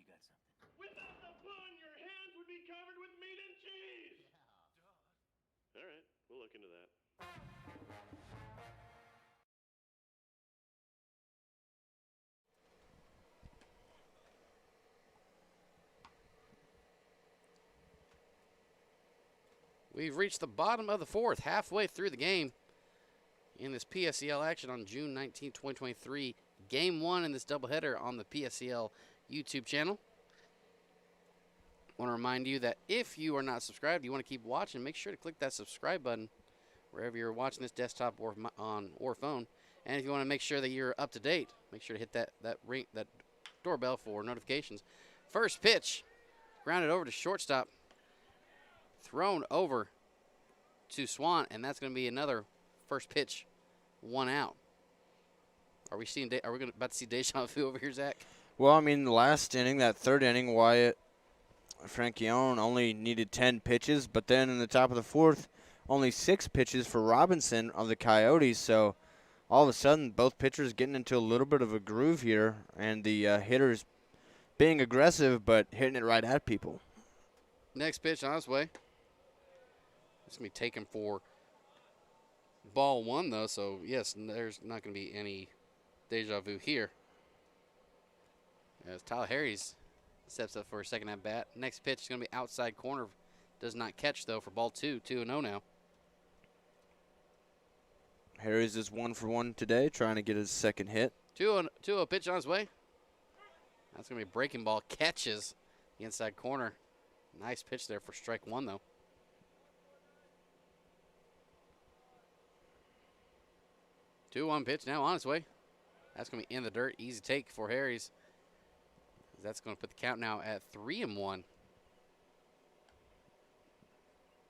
you got something. Without the bun, your hands would be covered with meat and cheese. All right, we'll look into that. We've reached the bottom of the 4th, halfway through the game in this PSCL action on June 19, 2023. Game 1 in this doubleheader on the PSCL YouTube channel. I want to remind you that if you are not subscribed, you want to keep watching, make sure to click that subscribe button wherever you're watching this, desktop or or phone. And if you want to make sure that you're up to date, make sure to hit that doorbell for notifications. First pitch, grounded over to shortstop, thrown over to Swan, and that's going to be another first pitch, 1 out. Are we about to see deja vu over here, Zach? Well, I mean, the last inning, that third inning, Wyatt Franchione only needed 10 pitches, but then in the top of the fourth, only 6 pitches for Robinson of the Coyotes. So all of a sudden, both pitchers getting into a little bit of a groove here, and the hitters being aggressive but hitting it right at people. Next pitch on its way. It's going to be taken for ball 1, though, so yes, there's not going to be any deja vu here. As Tyler Harris steps up for a second at bat. Next pitch is going to be outside corner. Does not catch, though, for ball 2. 2-0 now. Harris is 1 for 1 today, trying to get his second hit. 2-0 pitch on his way. That's going to be a breaking ball. Catches the inside corner. Nice pitch there for strike 1, though. Two-one pitch now on its way. That's going to be in the dirt. Easy take for Harris. That's going to put the count now at 3-1.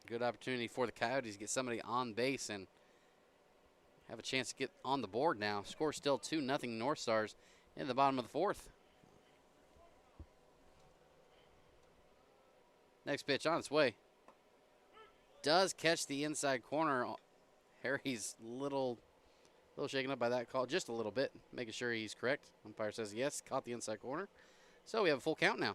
Good opportunity for the Coyotes to get somebody on base and have a chance to get on the board now. Score still 2-0 Northstars in the bottom of the fourth. Next pitch on its way. Does catch the inside corner. Harry's little shaken up by that call, just a little bit, making sure he's correct. Umpire says yes, caught the inside corner. So we have a full count now.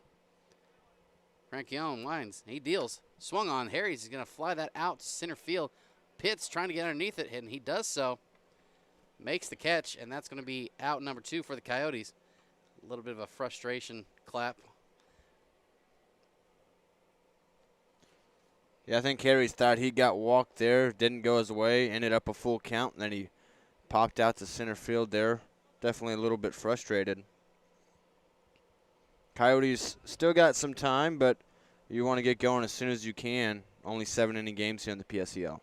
Franchione winds, he deals. Swung on, Harry's is going to fly that out to center field. Pitts trying to get underneath it, and he does so. Makes the catch, and that's going to be out number 2 for the Coyotes. A little bit of a frustration clap. Yeah, I think Harris thought he got walked there, didn't go his way, ended up a full count, and then he popped out to center field there. Definitely a little bit frustrated. Coyotes still got some time, but you want to get going as soon as you can. Only 7-inning games here in the PSCL.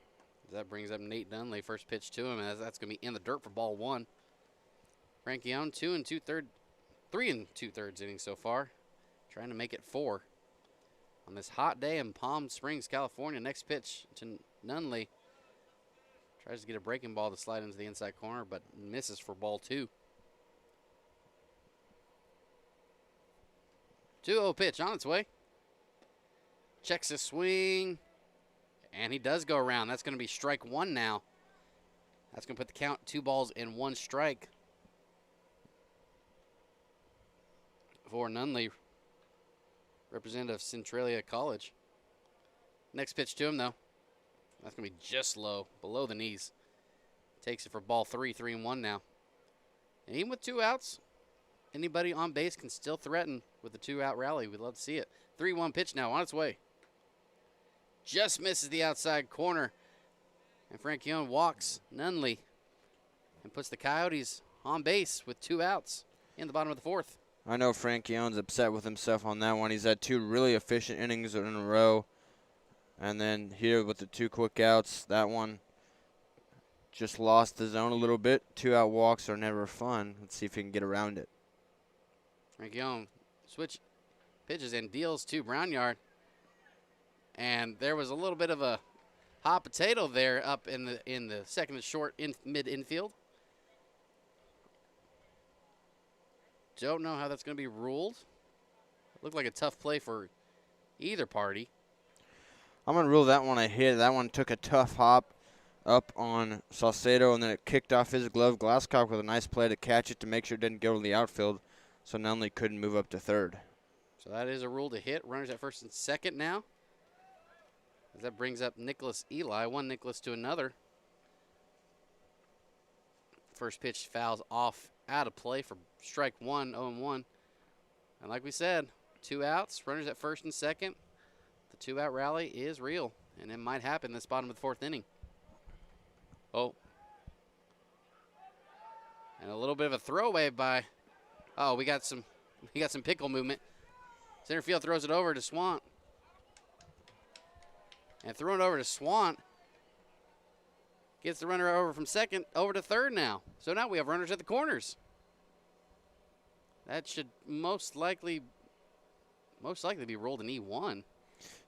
That brings up Nate Dunley. First pitch to him, as that's going to be in the dirt for ball 1. Franchione 3 2/3 innings so far. Trying to make it 4. On this hot day in Palm Springs, California, next pitch to Nunley. Tries to get a breaking ball to slide into the inside corner, but misses for ball 2. 2-0 pitch on its way. Checks his swing, and he does go around. That's going to be strike 1 now. That's going to put the count 2 balls and 1 strike for Nunley, representative of Centralia College. Next pitch to him, though. That's going to be just low, below the knees. Takes it for ball 3, 3-1 now. And even with 2 outs, anybody on base can still threaten with the 2-out rally. We'd love to see it. 3-1 pitch now on its way. Just misses the outside corner. And Franchione walks Nunley and puts the Coyotes on base with 2 outs in the bottom of the fourth. I know Franchione's upset with himself on that one. He's had 2 really efficient innings in a row. And then here with the 2 quick outs, that one just lost the zone a little bit. 2-out walks are never fun. Let's see if he can get around it. Franchione switch pitches and deals to Brownyard. And there was a little bit of a hot potato there up in the second and short mid infield. Don't know how that's going to be ruled. Looked like a tough play for either party. I'm going to rule that one a hit. That one took a tough hop up on Salcedo, and then it kicked off his glove. Glasscock with a nice play to catch it to make sure it didn't go to the outfield, so Nunley couldn't move up to third. So that is a rule to hit. Runners at first and second now. As that brings up Nicholas Eli. One Nicholas to another. First pitch fouls off out of play for strike 1, 0-1. And like we said, 2 outs, runners at first and second. The 2-out rally is real, and it might happen this bottom of the fourth inning. Oh. And a little bit of a throwaway by, we got some pickle movement. Center field throws it over to Swant. And throwing it over to Swant Gets the runner over from second over to third now. So now we have runners at the corners. That should most likely be rolled in E1.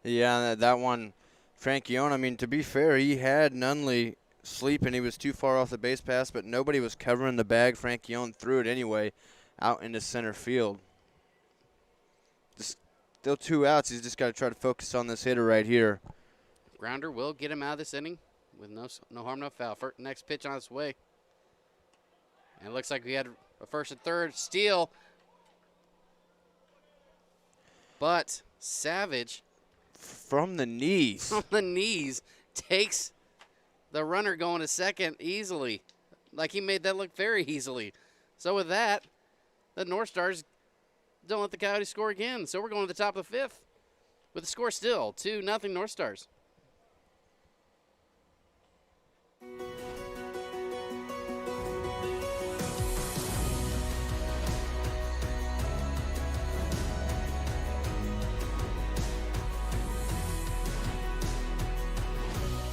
Yeah, that one, Franchione, I mean, to be fair, he had Nunley sleeping. He was too far off the base pass, but nobody was covering the bag. Franchione threw it anyway out into center field. Still 2 outs. He's just got to try to focus on this hitter right here. Grounder will get him out of this inning with no harm, no foul. Next pitch on its way. And it looks like we had a first and third steal. But Savage from the knees takes the runner going to second easily. Like he made that look very easily. So with that, the Northstars don't let the Coyotes score again. So we're going to the top of the 5th with the score still 2-0 Northstars.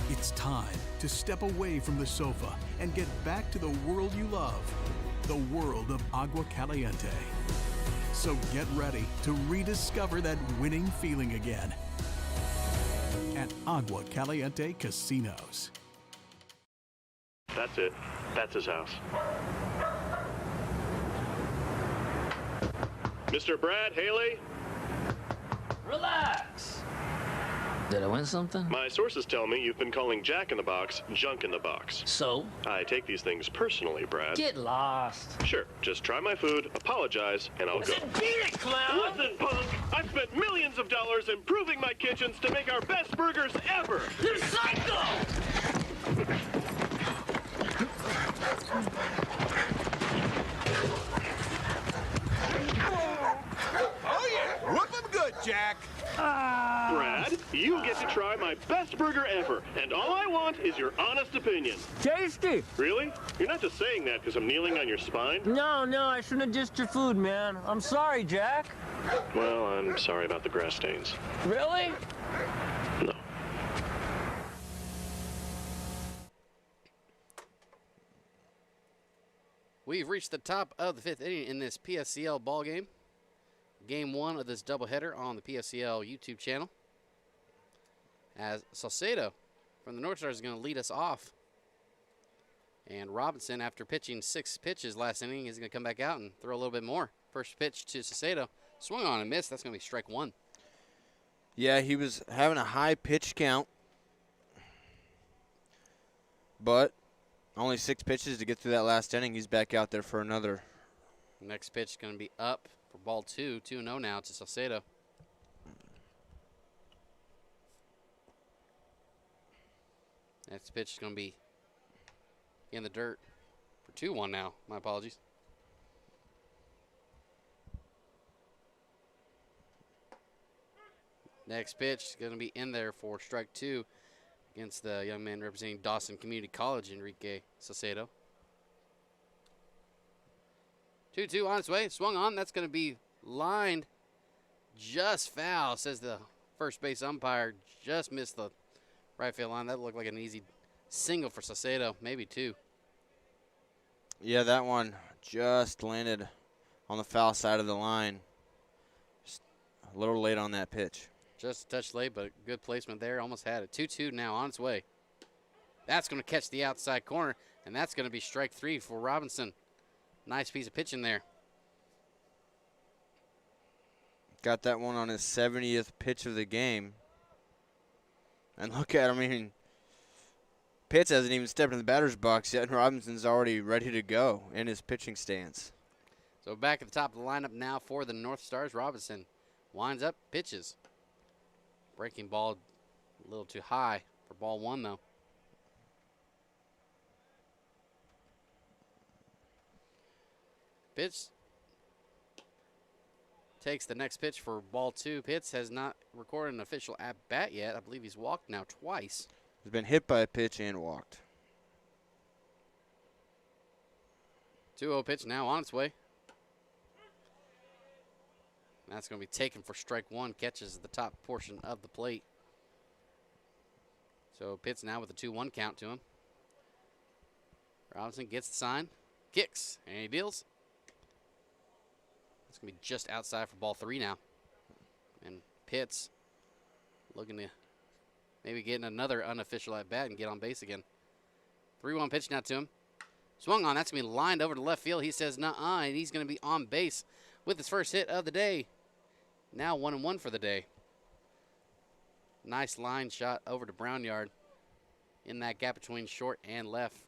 It's time to step away from the sofa and get back to the world you love, the world of Agua Caliente. So get ready to rediscover that winning feeling again at Agua Caliente Casinos. That's it. That's his house. Mr. Brad Haley? Relax. Did I win something? My sources tell me you've been calling Jack in the Box junk in the box. So? I take these things personally, Brad. Get lost. Sure. Just try my food, apologize, and I'll go. Beat it, clown! Listen, punk! I've spent millions of dollars improving my kitchens to make our best burgers ever! You're psycho! Oh, yeah. Whoop 'em good, Jack. Brad, you get to try my best burger ever, and all I want is your honest opinion. Tasty. Really? You're not just saying that because I'm kneeling on your spine? No, I shouldn't have dissed your food, man. I'm sorry, Jack. Well, I'm sorry about the grass stains. Really? No. We've reached the top of the 5th inning in this PSCL ball game. Game 1 of this doubleheader on the PSCL YouTube channel. As Salcedo from the Northstars is going to lead us off. And Robinson, after pitching 6 pitches last inning, is going to come back out and throw a little bit more. First pitch to Salcedo. Swung on and missed. That's going to be strike 1. Yeah, he was having a high pitch count. But only 6 pitches to get through that last inning. He's back out there for another. Next pitch is going to be up for ball 2. 2-0 now to Salcedo. Next pitch is going to be in the dirt for 2-1 now. My apologies. Next pitch is going to be in there for strike 2 against the young man representing Dawson Community College, Enrique Salcedo. 2-2 on its way. Swung on. That's going to be lined just foul, says the first base umpire. Just missed the right field line. That looked like an easy single for Salcedo, maybe 2. Yeah, that one just landed on the foul side of the line. Just a little late on that pitch. Just a touch late, but good placement there. Almost had it. 2-2 now on its way. That's going to catch the outside corner, and that's going to be strike 3 for Robinson. Nice piece of pitching there. Got that one on his 70th pitch of the game. And look at him. I mean, Pitts hasn't even stepped in the batter's box yet, and Robinson's already ready to go in his pitching stance. So back at the top of the lineup now for the Northstars. Robinson winds up, pitches. Breaking ball a little too high for ball 1, though. Pitch takes the next pitch for ball 2. Pitts has not recorded an official at-bat yet. I believe he's walked now twice. He's been hit by a pitch and walked. 2-0 pitch now on its way. That's going to be taken for strike 1. Catches the top portion of the plate. So Pitts now with a 2-1 count to him. Robinson gets the sign, kicks, and he deals. It's going to be just outside for ball 3 now. And Pitts looking to maybe get another unofficial at bat and get on base again. 3-1 pitch now to him. Swung on. That's going to be lined over to left field. He says, nuh-uh, and he's going to be on base with his first hit of the day. Now 1-1 for the day. Nice line shot over to Brownyard in that gap between short and left.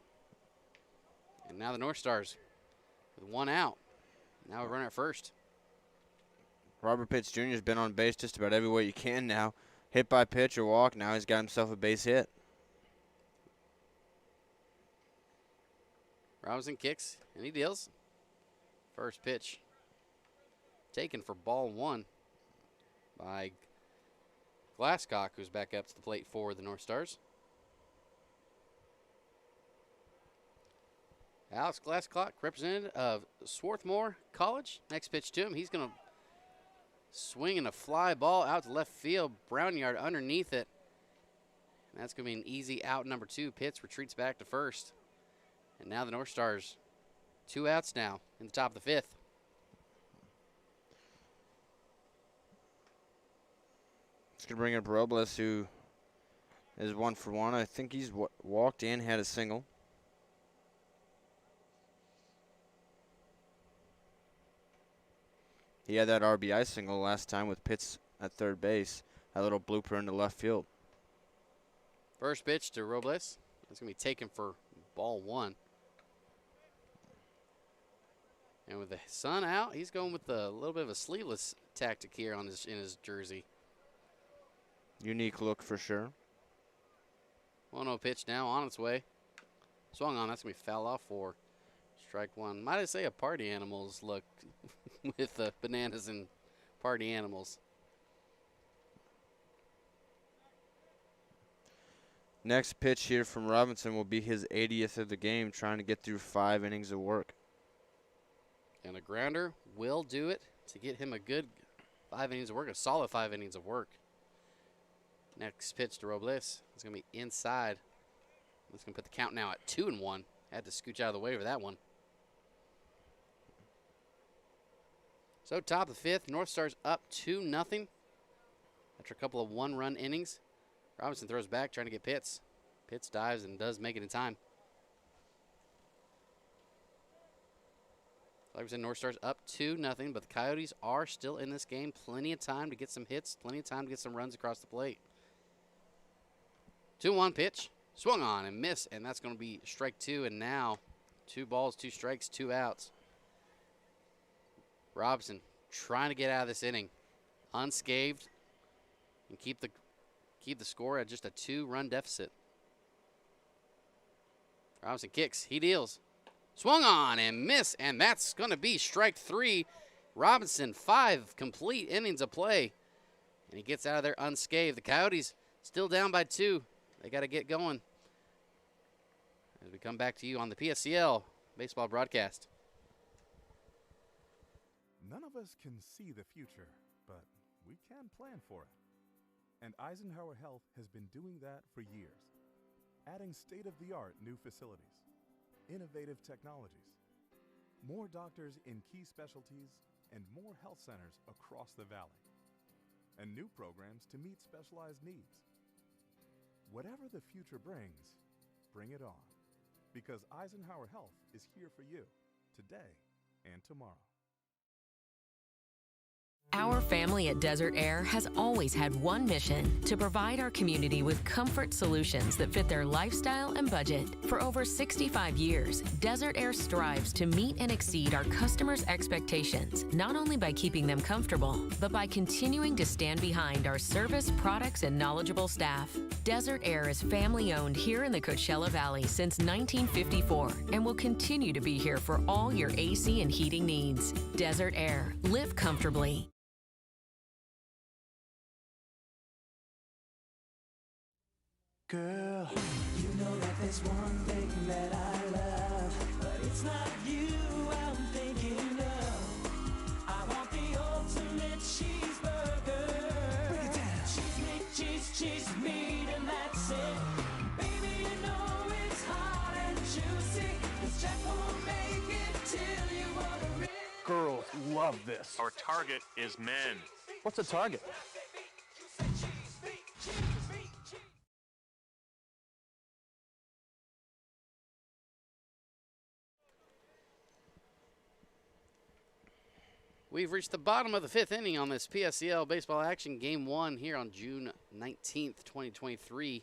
And now the Northstars with 1 out. Now we run at first. Robert Pitts Jr. has been on base just about every way you can now. Hit by pitch or walk. Now he's got himself a base hit. Robinson kicks, and he deals. First pitch taken for ball 1 by Glasscock, who's back up to the plate for the Northstars. Alex Glasscock, representative of Swarthmore College. Next pitch to him. He's going to swing and a fly ball out to left field. Brownyard underneath it. And that's going to be an easy out number 2. Pitts retreats back to first. And now the Northstars, 2 outs now in the top of the 5th. It's going to bring up Robles, who is 1 for 1. I think he's walked in, had a single. He had that RBI single last time with Pitts at third base. That little blooper into left field. First pitch to Robles. It's going to be taken for ball 1. And with the sun out, he's going with a little bit of a sleeveless tactic here on in his jersey. Unique look for sure. 1-0 pitch now on its way. Swung on. That's going to be foul off for strike 1. Might I say a party animals look with bananas and party animals. Next pitch here from Robinson will be his 80th of the game, trying to get through 5 innings of work. And a grounder will do it to get him a good 5 innings of work, a solid 5 innings of work. Next pitch to Robles. It's going to be inside. It's going to put the count now at 2-1. Had to scooch out of the way for that one. So top of the 5th, Northstars up 2-0 after a couple of 1-run innings. Robinson throws back, trying to get Pitts. Pitts dives and does make it in time. Like we said, Northstars up 2-0, but the Coyotes are still in this game. Plenty of time to get some hits, plenty of time to get some runs across the plate. 2-1 pitch, swung on and missed, and that's going to be strike 2, and now 2 balls, 2 strikes, 2 outs. Robinson trying to get out of this inning unscathed and keep the score at just a 2-run deficit. Robinson kicks, he deals. Swung on and missed, and that's going to be strike 3. Robinson, 5 complete innings of play, and he gets out of there unscathed. The Coyotes still down by 2. They got to get going as we come back to you on the PSCL baseball broadcast. None of us can see the future, but we can plan for it. And Eisenhower Health has been doing that for years, adding state-of-the-art new facilities, innovative technologies, more doctors in key specialties, and more health centers across the valley, and new programs to meet specialized needs. Whatever the future brings, bring it on, because Eisenhower Health is here for you today and tomorrow. Our family at Desert Air has always had one mission: to provide our community with comfort solutions that fit their lifestyle and budget. For over 65 years, Desert Air strives to meet and exceed our customers' expectations, not only by keeping them comfortable, but by continuing to stand behind our service, products, and knowledgeable staff. Desert Air is family-owned here in the Coachella Valley since 1954 and will continue to be here for all your AC and heating needs. Desert Air. Live comfortably. Girl, you know that there's one thing that I love, but it's not you I'm thinking of. I want the ultimate cheeseburger. Break it down. Cheese meat, and that's it. Baby, you know it's hot and juicy. love this. Our target is men. What's a target? We've reached the bottom of the 5th inning on this PSCL baseball action. Game 1 here on June 19th, 2023.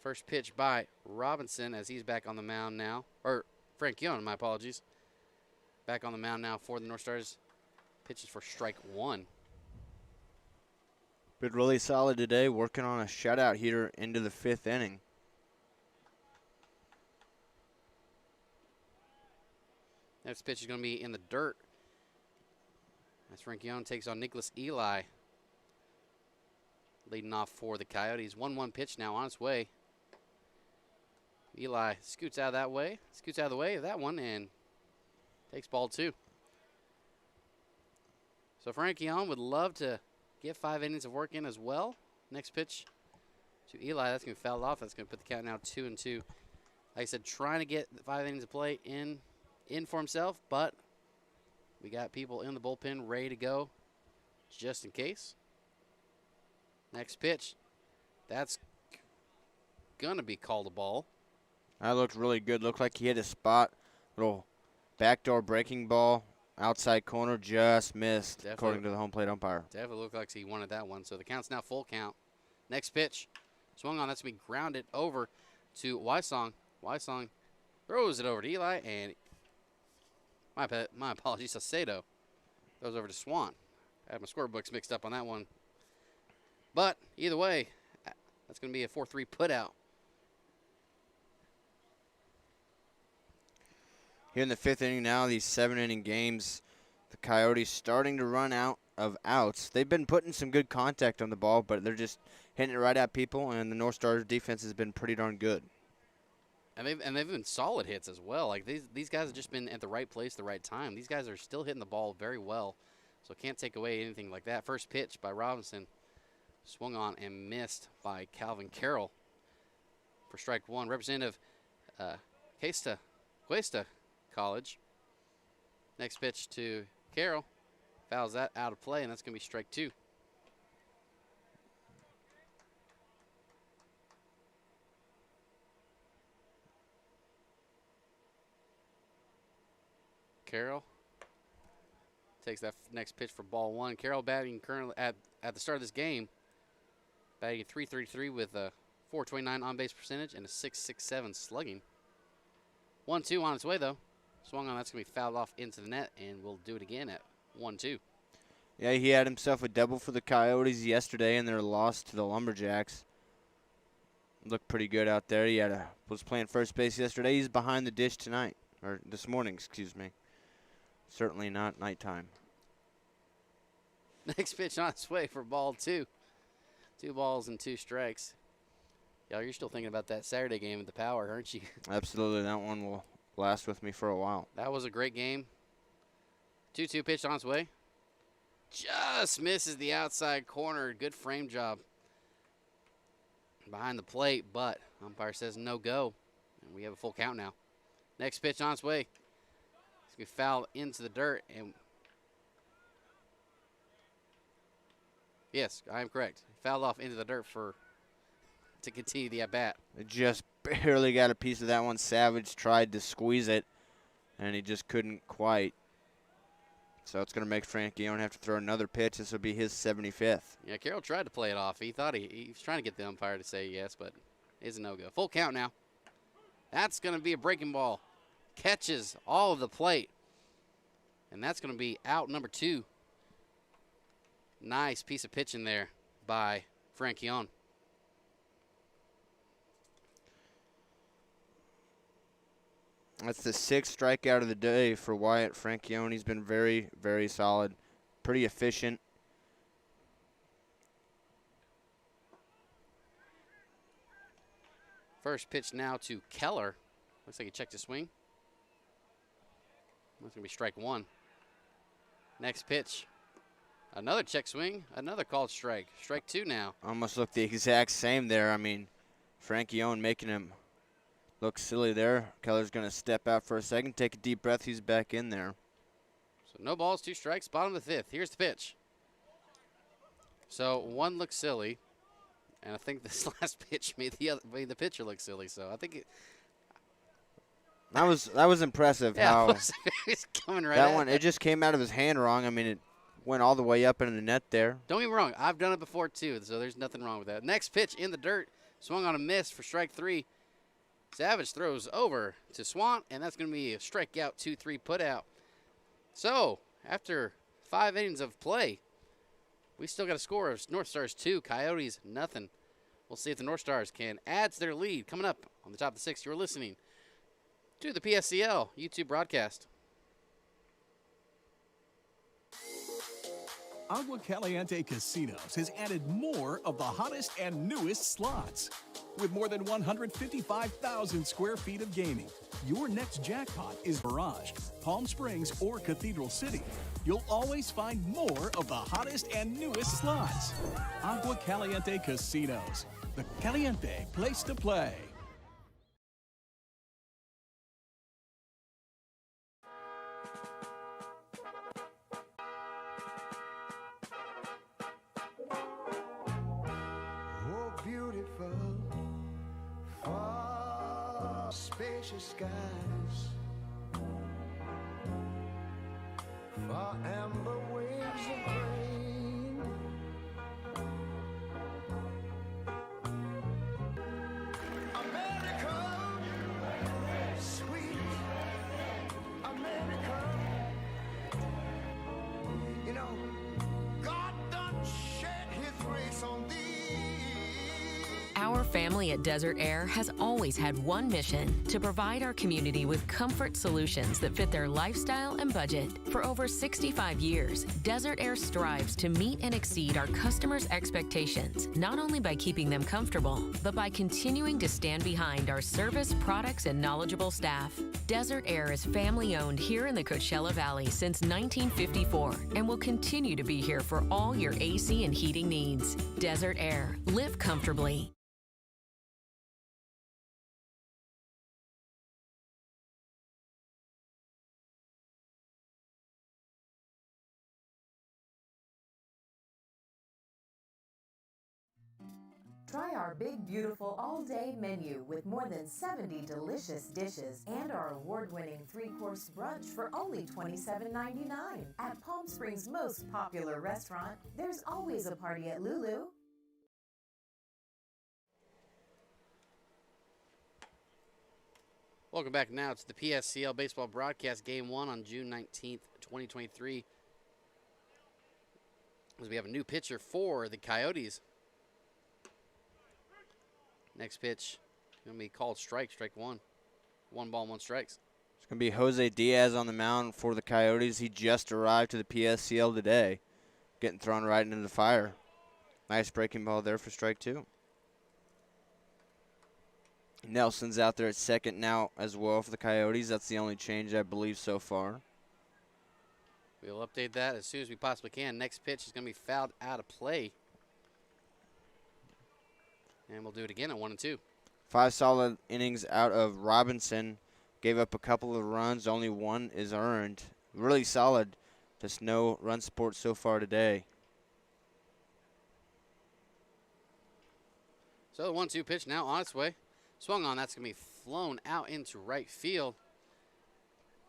First pitch by Robinson as he's back on the mound now. Or Frank Young, my apologies. Back on the mound now for the Northstars. Pitches for strike 1. Been really solid today, working on a shutout here into the 5th inning. Next pitch is going to be in the dirt. As Frank Young takes on Nicholas Eli. Leading off for the Coyotes. 1-1 pitch now on its way. Eli scoots out of that way. Scoots out of the way of that one and takes ball 2. So Frank Young would love to get 5 innings of work in as well. Next pitch to Eli. That's going to foul off. That's going to put the count now 2-2. Like I said, trying to get the 5 innings of play in for himself, but we got people in the bullpen ready to go just in case. Next pitch. That's going to be called a ball. That looked really good. Looked like he hit a spot. Little backdoor breaking ball. Outside corner, just missed, Definitely, according to the home plate umpire. Definitely looked like he wanted that one. So the count's now full count. Next pitch. Swung on. That's going to be grounded over to Wysong. Wysong throws it over to Eli, and my apologies, Sacedo throws over to Swan. I had my scorebooks mixed up on that one. But either way, that's going to be a 4-3 putout. Here in the 5th inning now, these 7-inning games, the Coyotes starting to run out of outs. They've been putting some good contact on the ball, but they're just hitting it right at people, and the Northstars defense has been pretty darn good. And they've been solid hits as well. Like these guys have just been at the right place, the right time. These guys are still hitting the ball very well, so can't take away anything like that. First pitch by Robinson, swung on and missed by Calvin Carroll for strike 1. Representative Cuesta College. Next pitch to Carroll, fouls that out of play, and that's going to be strike 2. Carroll takes that next pitch for ball 1. Carroll batting currently at the start of this game, batting at .333 with a .429 on base percentage and a .667 slugging. 1-2 on its way though. Swung on. That's going to be fouled off into the net, and we'll do it again at 1-2. Yeah, he had himself a double for the Coyotes yesterday in their loss to the Lumberjacks. Looked pretty good out there. He was playing first base yesterday. He's behind the dish tonight, or this morning, excuse me. Certainly not nighttime. Next pitch on its way for ball 2. 2 balls and 2 strikes. Y'all, you're still thinking about that Saturday game at the Power, aren't you? Absolutely. That one will last with me for a while. That was a great game. 2-2 pitch on its way. Just misses the outside corner. Good frame job behind the plate, but umpire says no go. And we have a full count now. Next pitch on its way. It's going to be fouled into the dirt. And yes, I am correct. Fouled off into the dirt to continue the at-bat. They just barely got a piece of that one. Savage tried to squeeze it, and he just couldn't quite. So it's going to make Frank Young have to throw another pitch. This will be his 75th. Yeah, Carroll tried to play it off. He thought he was trying to get the umpire to say yes, but it's a no-go. Full count now. That's going to be a breaking ball. Catches all of the plate. And that's going to be out number 2. Nice piece of pitching there by Frank Young. That's the 6th strikeout of the day for Wyatt Franchione. He's been very, very solid, pretty efficient. First pitch now to Keller. Looks like he checked his swing. That's going to be strike 1. Next pitch. Another check swing, another called strike. Strike 2 now. Almost looked the exact same there. I mean, Franchione making him Looks silly there. Keller's going to step out for a second, take a deep breath. He's back in there. So no balls, 2 strikes, bottom of the 5th. Here's the pitch. So one looks silly, and I think this last pitch made the pitcher look silly. So I think that was impressive. Yeah, how it's coming right that at one, it just came out of his hand wrong. I mean, it went all the way up into the net there. Don't get me wrong. I've done it before, too, so there's nothing wrong with that. Next pitch in the dirt. Swung on a miss for strike 3. Savage throws over to Swant, and that's going to be a strikeout, 2-3 put out. So, after 5 innings of play, we still got a score of Northstars 2, Coyotes nothing. We'll see if the Northstars can add to their lead. Coming up on the top of the 6th, you're listening to the PSCL YouTube broadcast. Agua Caliente Casinos has added more of the hottest and newest slots. With more than 155,000 square feet of gaming, your next jackpot is Mirage, Palm Springs, or Cathedral City. You'll always find more of the hottest and newest slots. Agua Caliente Casinos, the caliente place to play. Oh, beautiful, far spacious skies, far amber waves of grain, America, sweet America. You know, God done shed his grace on thee. Our family at Desert Air has always had one mission: to provide our community with comfort solutions that fit their lifestyle and budget. For over 65 years, Desert Air strives to meet and exceed our customers' expectations, not only by keeping them comfortable, but by continuing to stand behind our service, products, and knowledgeable staff. Desert Air is family-owned here in the Coachella Valley since 1954 and will continue to be here for all your AC and heating needs. Desert Air. Live comfortably. Try our big, beautiful all-day menu with more than 70 delicious dishes and our award-winning 3-course brunch for only $27.99. At Palm Springs' most popular restaurant, there's always a party at Lulu. Welcome back now to the PSCL Baseball Broadcast Game 1 on June 19th, 2023. As we have a new pitcher for the Coyotes. Next pitch going to be called strike 1. 1 ball, 1 strikes. It's going to be Jose Diaz on the mound for the Coyotes. He just arrived to the PSCL today, getting thrown right into the fire. Nice breaking ball there for strike 2. Nelson's out there at second now as well for the Coyotes. That's the only change, I believe, so far. We'll update that as soon as we possibly can. Next pitch is going to be fouled out of play. And we'll do it again at 1-2. 5 solid innings out of Robinson. Gave up a couple of runs. Only 1 is earned. Really solid. Just no run support so far today. So the 1-2 pitch now on its way. Swung on. That's going to be flown out into right field.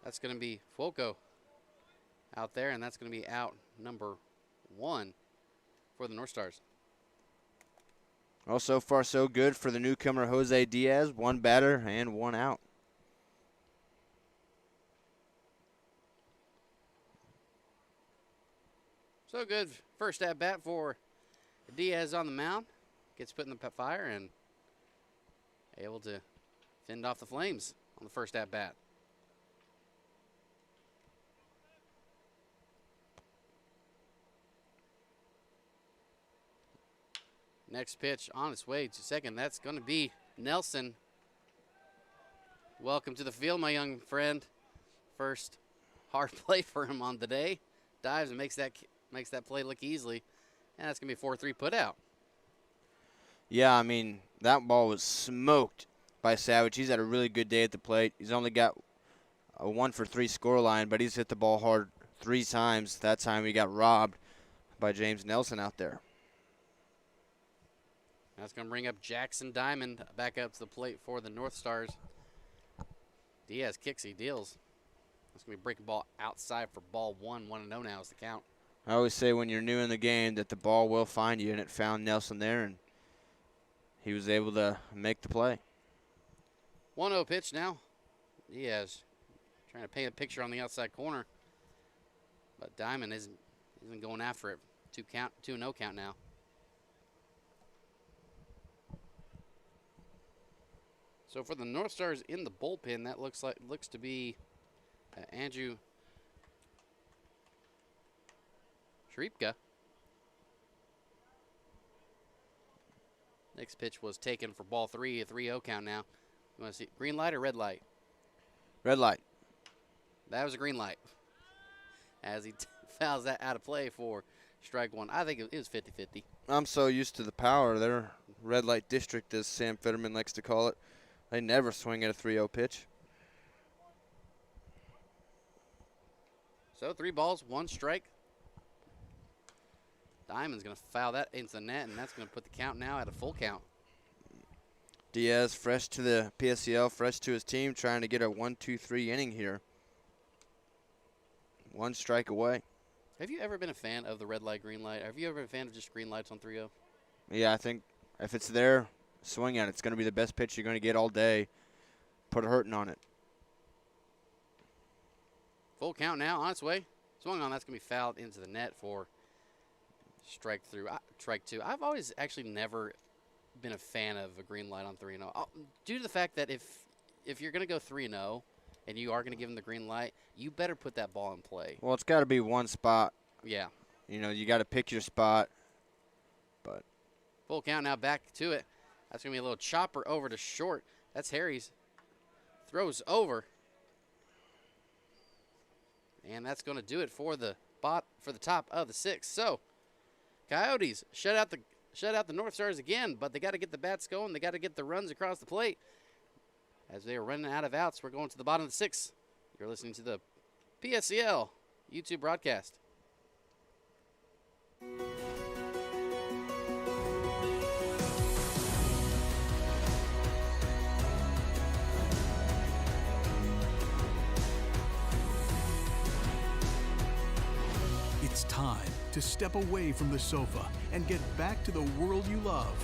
That's going to be Fuoco out there, and that's going to be out number 1 for the Northstars. Well, so far so good for the newcomer Jose Diaz. 1 batter and 1 out. So good first at bat for Diaz on the mound. Gets put in the fire and able to fend off the Flames on the first at bat. Next pitch on its way to second. That's going to be Nelson. Welcome to the field, my young friend. First hard play for him on the day. Dives and makes that play look easily. And that's going to be a 4-3 put out. Yeah, I mean, that ball was smoked by Savage. He's had a really good day at the plate. He's only got a 1-for-3 score line, but he's hit the ball hard 3 times. That time he got robbed by James Nelson out there. That's going to bring up Jackson Diamond back up to the plate for the Northstars. Diaz kicks, he deals. That's going to be breaking ball outside for ball 1. 1-0 now is the count. I always say when you're new in the game that the ball will find you, and it found Nelson there, and he was able to make the play. 1-0 pitch now. Diaz trying to paint a picture on the outside corner. But Diamond isn't going after it. 2-0 count now. So for the Northstars in the bullpen, that looks to be Andrew Shripka. Next pitch was taken for ball 3, a 3-0 count now. You want to see green light or red light? Red light. That was a green light. As he fouls that out of play for strike 1. I think it was 50-50. I'm so used to the power. Their red light district, as Sam Fetterman likes to call it. They never swing at a 3-0 pitch. So 3 balls, 1 strike. Diamond's going to foul that into the net, and that's going to put the count now at a full count. Diaz fresh to the PSCL, fresh to his team, trying to get a 1-2-3 inning here. 1 strike away. Have you ever been a fan of the red light, green light? Have you ever been a fan of just green lights on 3-0? Yeah, I think if it's there, swing at it. It's going to be the best pitch you're going to get all day. Put a hurting on it. Full count now, on its way. Swung on, that's going to be fouled into the net for strike 2. I've always actually never been a fan of a green light on 3-0. Due to the fact that if you're going to go 3-0 and you are going to give him the green light, you better put that ball in play. Well, it's got to be one spot. Yeah. You know, you got to pick your spot. But full count now, back to it. That's going to be a little chopper over to short. That's Harry's. Throws over. And that's going to do it for the top of the 6th. So, Coyotes shut out the Northstars again, but they got to get the bats going. They got to get the runs across the plate. As they are running out of outs, we're going to the bottom of the 6th. You're listening to the PSCL YouTube broadcast. It's time to step away from the sofa and get back to the world you love,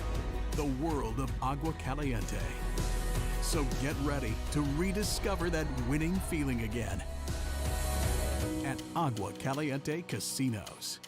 the world of Agua Caliente. So get ready to rediscover that winning feeling again at Agua Caliente Casinos.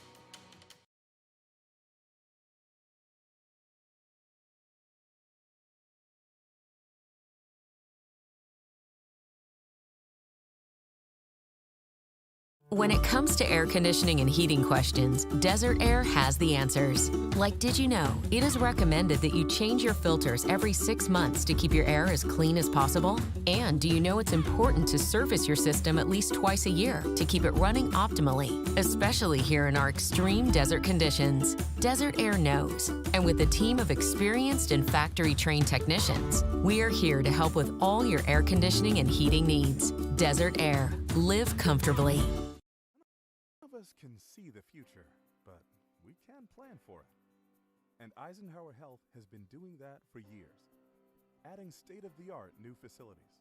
When it comes to air conditioning and heating questions, Desert Air has the answers. Like, did you know it is recommended that you change your filters every 6 months to keep your air as clean as possible? And do you know it's important to service your system at least twice a year to keep it running optimally, especially here in our extreme desert conditions? Desert Air knows. And with a team of experienced and factory-trained technicians, we are here to help with all your air conditioning and heating needs. Desert Air. Live comfortably. None of us can see the future, but we can plan for it. And Eisenhower Health has been doing that for years, adding state-of-the-art new facilities,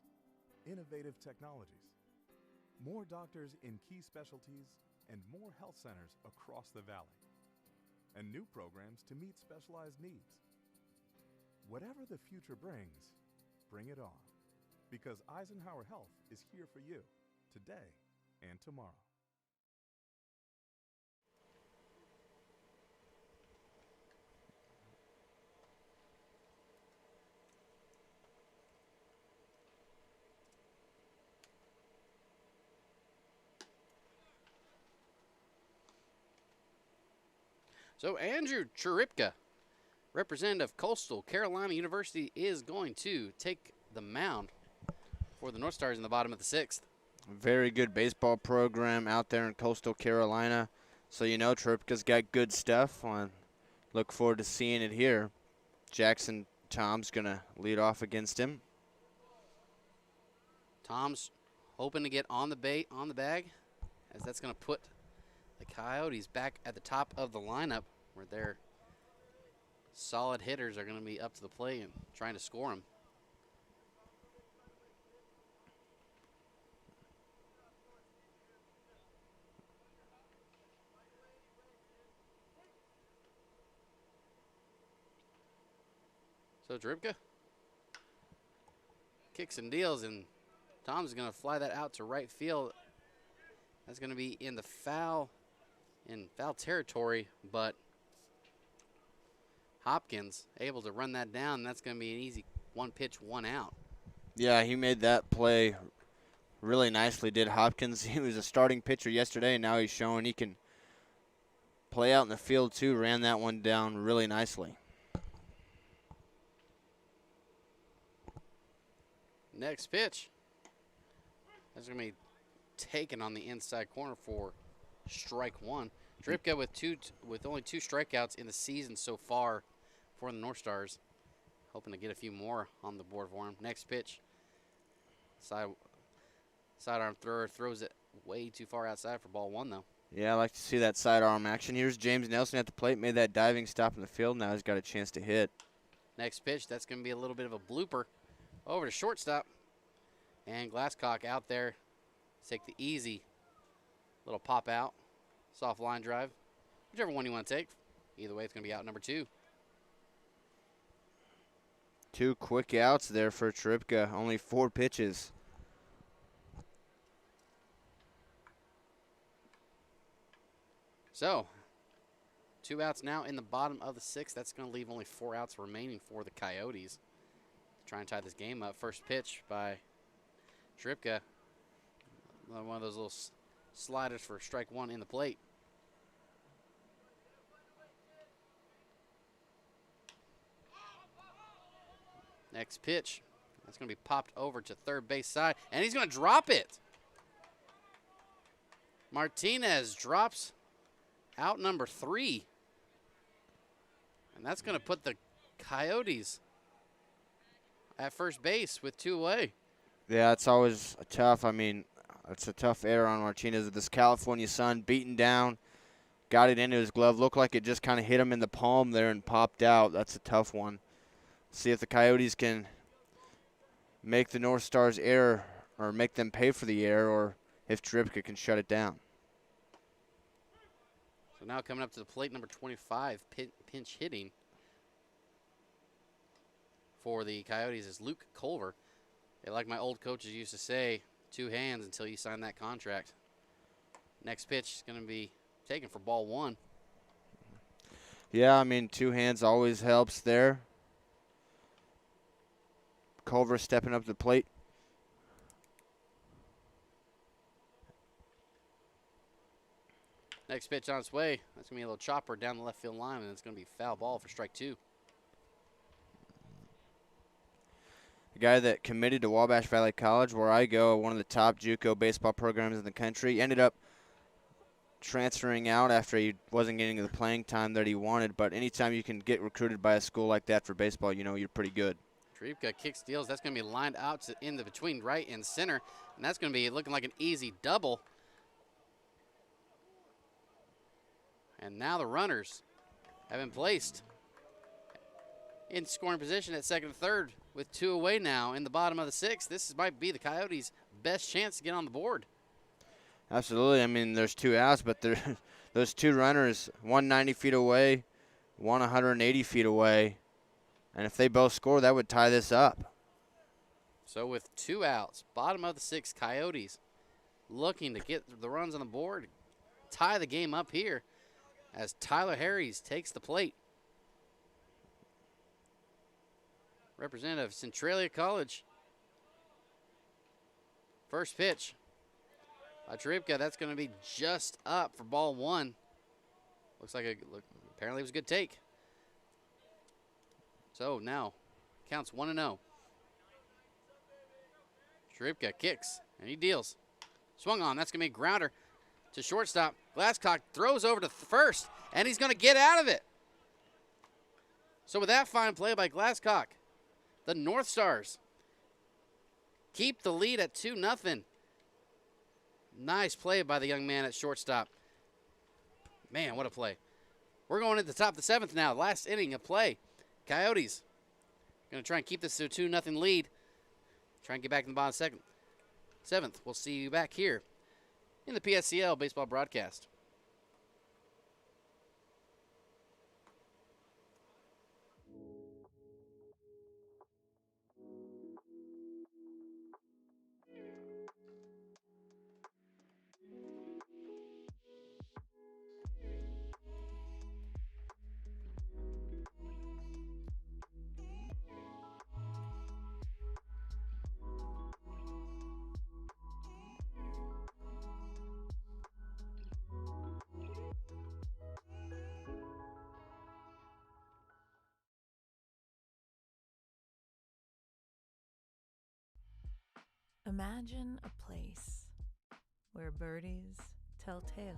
innovative technologies, more doctors in key specialties, and more health centers across the valley, and new programs to meet specialized needs. Whatever the future brings, bring it on, because Eisenhower Health is here for you today and tomorrow. So Andrew Cheripka, representative of Coastal Carolina University, is going to take the mound for the Northstars in the bottom of the 6th. Very good baseball program out there in Coastal Carolina. So you know Cheripka's got good stuff. Look forward to seeing it here. Jackson Tom's going to lead off against him. Tom's hoping to get on the bag, as that's going to put the Coyotes back at the top of the lineup where their solid hitters are going to be up to the plate and trying to score them. So Dribka kicks and deals, and Tom's going to fly that out to right field. That's going to be in foul territory, but Hopkins able to run that down. That's going to be an easy one pitch, one out. Yeah, he made that play really nicely, did Hopkins. He was a starting pitcher yesterday, and now he's showing he can play out in the field too. Ran that one down really nicely. Next pitch. That's going to be taken on the inside corner for strike one. Dripka with only 2 strikeouts in the season so far for the Northstars. Hoping to get a few more on the board for him. Next pitch. Sidearm thrower throws it way too far outside for ball 1, though. Yeah, I like to see that sidearm action. Here's James Nelson at the plate. Made that diving stop in the field. Now he's got a chance to hit. Next pitch. That's going to be a little bit of a blooper. Over to shortstop. And Glasscock out there. Take the easy little pop out. Soft line drive. Whichever one you want to take. Either way, it's going to be out number 2. 2 quick outs there for Tripka. Only 4 pitches. So, 2 outs now in the bottom of the 6th. That's going to leave only 4 outs remaining for the Coyotes. Try and tie this game up. First pitch by Tripka. One of those little sliders for strike 1 in the plate. Next pitch. That's going to be popped over to third base side, and he's going to drop it. Martinez drops out number 3. And that's going to put the Coyotes at first base with 2 away. Yeah, it's always tough. I mean, it's a tough error on Martinez. This California sun beaten down, got it into his glove. Looked like it just kind of hit him in the palm there and popped out. That's a tough one. See if the Coyotes can make the Northstars error or make them pay for the error, or if Dripka can shut it down. So now coming up to the plate, number 25, pinch hitting for the Coyotes is Luke Culver. Like my old coaches used to say, 2 hands until you sign that contract. Next pitch is going to be taken for ball 1. Yeah, I mean, 2 hands always helps there. Culver stepping up to the plate. Next pitch on its way. That's going to be a little chopper down the left field line, and it's going to be foul ball for strike 2. A guy that committed to Wabash Valley College, where I go, one of the top JUCO baseball programs in the country, ended up transferring out after he wasn't getting the playing time that he wanted. But anytime you can get recruited by a school like that for baseball, you know you're pretty good. Dripka kick steals. That's going to be lined out in the between right and center, and that's going to be looking like an easy double. And now the runners have been placed in scoring position at second and third with 2 away now in the bottom of the 6th. This might be the Coyotes' best chance to get on the board. Absolutely. I mean, there's 2 outs, but those 2 runners, one 90 feet away, one 180 feet away. And if they both score, that would tie this up. So with 2 outs, bottom of the 6th, Coyotes looking to get the runs on the board, tie the game up here as Tyler Harries takes the plate. Representative Centralia College. First pitch by Dripka. That's going to be just up for ball 1. Looks like apparently it was a good take. So now counts 1-0. Dripka kicks and he deals. Swung on. That's going to be a grounder to shortstop. Glasscock throws over to first, and he's going to get out of it. So with that fine play by Glasscock, the Northstars keep the lead at 2-0. Nice play by the young man at shortstop. Man, what a play. We're going into the top of the 7th now. Last inning of play. Coyotes going to try and keep this to a 2-0 lead. Try and get back in the bottom second. 7th. We'll see you back here in the PSCL baseball broadcast. Imagine a place where birdies tell tales.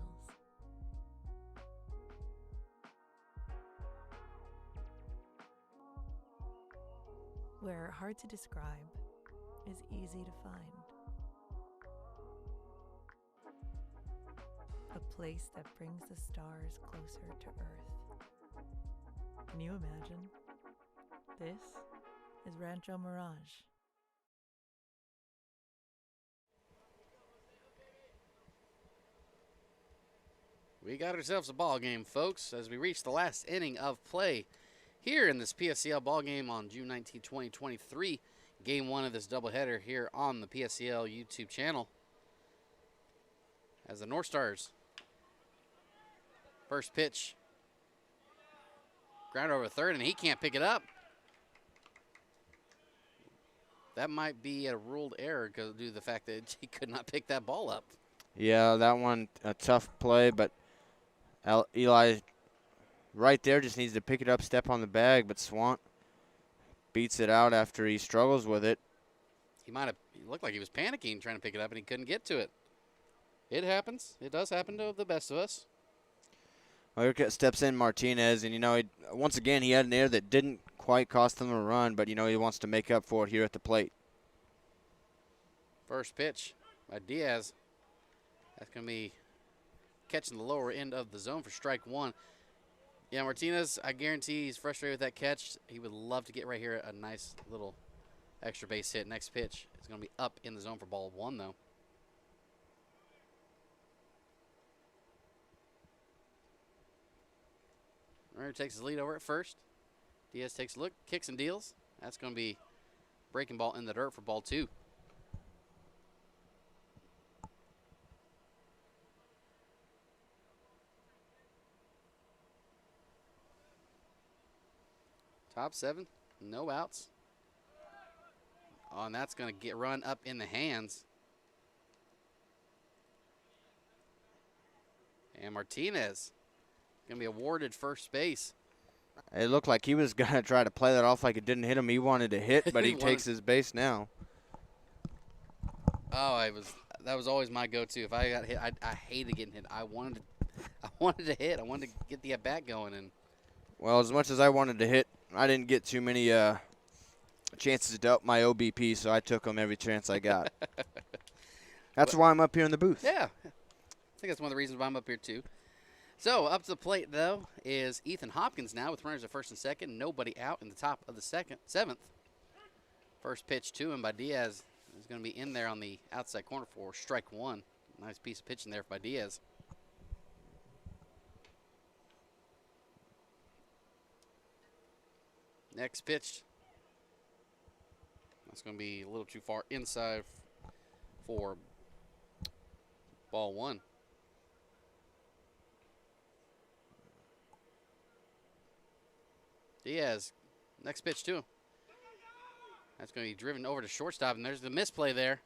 Where hard to describe is easy to find. A place that brings the stars closer to Earth. Can you imagine? This is Rancho Mirage. We got ourselves a ball game, folks, as we reach the last inning of play here in this PSCL ball game on June 19, 2023. Game 1 of this doubleheader here on the PSCL YouTube channel. As the Northstars, first pitch, ground over third, and he can't pick it up. That might be a ruled error due to the fact that he could not pick that ball up. Yeah, that one, a tough play, but Eli right there just needs to pick it up, step on the bag, but Swant beats it out after he struggles with it. He looked like he was panicking trying to pick it up, and he couldn't get to it. It happens. It does happen to the best of us. Well, here steps in Martinez, and, once again, he had an error that didn't quite cost him a run, but, he wants to make up for it here at the plate. First pitch by Diaz. That's going to be catching the lower end of the zone for strike 1. Yeah, Martinez, I guarantee he's frustrated with that catch. He would love to get right here a nice little extra base hit. Next pitch is going to be up in the zone for ball 1, though. Runner takes his lead over at first. Diaz takes a look, kicks and deals. That's going to be breaking ball in the dirt for ball 2. Top 7, no outs. Oh, and that's going to get run up in the hands. And Martinez going to be awarded first base. It looked like he was going to try to play that off like it didn't hit him. He wanted to hit, but he takes his base now. Oh, that was always my go-to. If I got hit, I hated getting hit. I wanted to hit. I wanted to get the at-bat going. And well, as much as I wanted to hit, I didn't get too many chances to up my OBP, so I took them every chance I got. That's why I'm up here in the booth. Yeah. I think that's one of the reasons why I'm up here, too. So, up to the plate, though, is Ethan Hopkins now with runners at first and second. Nobody out in the top of the 7th. First pitch to him by Diaz is going to be in there on the outside corner for strike 1. Nice piece of pitching there by Diaz. Next pitch. That's going to be a little too far inside for ball 1. Diaz, next pitch to him. That's going to be driven over to shortstop, and there's the misplay there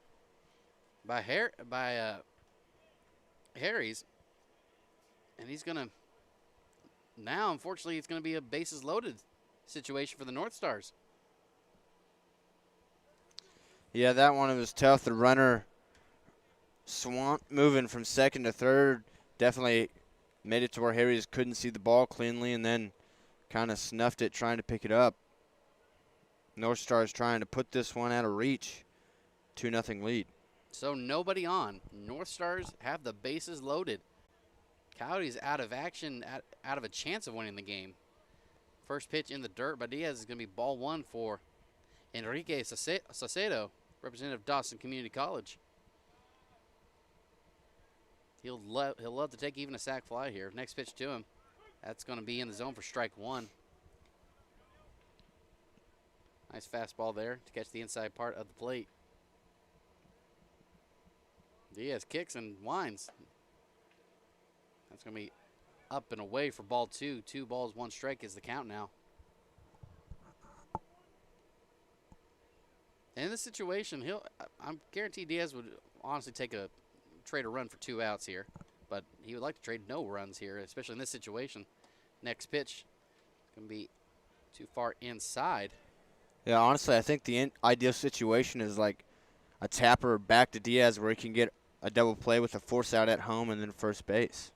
by Harry's. And he's going to, now, unfortunately, it's going to be a bases loaded situation for the Northstars. Yeah, that one was tough. The runner, Swant, moving from second to third, definitely made it to where Harry's couldn't see the ball cleanly, and then kind of snuffed it trying to pick it up. Northstars trying to put this one out of reach 2-0 lead. So nobody on. Northstars have the bases loaded. Coyotes out of action, out of a chance of winning the game. First pitch in the dirt by Diaz is going to be ball one for Enrique Saucedo, representative of Dawson Community College. He'll love to take even a sac fly here. Next pitch to him. That's going to be in the zone for strike one. Nice fastball there to catch the inside part of the plate. Diaz kicks and winds. That's going to be up and away for ball two. 2 balls, 1 strike is the count now. And in this situation, I'm guaranteed Diaz would honestly trade a run for 2 outs here. But he would like to trade no runs here, especially in this situation. Next pitch going to be too far inside. Yeah, honestly, I think the ideal situation is like a tapper back to Diaz where he can get a double play with a force out at home and then first base.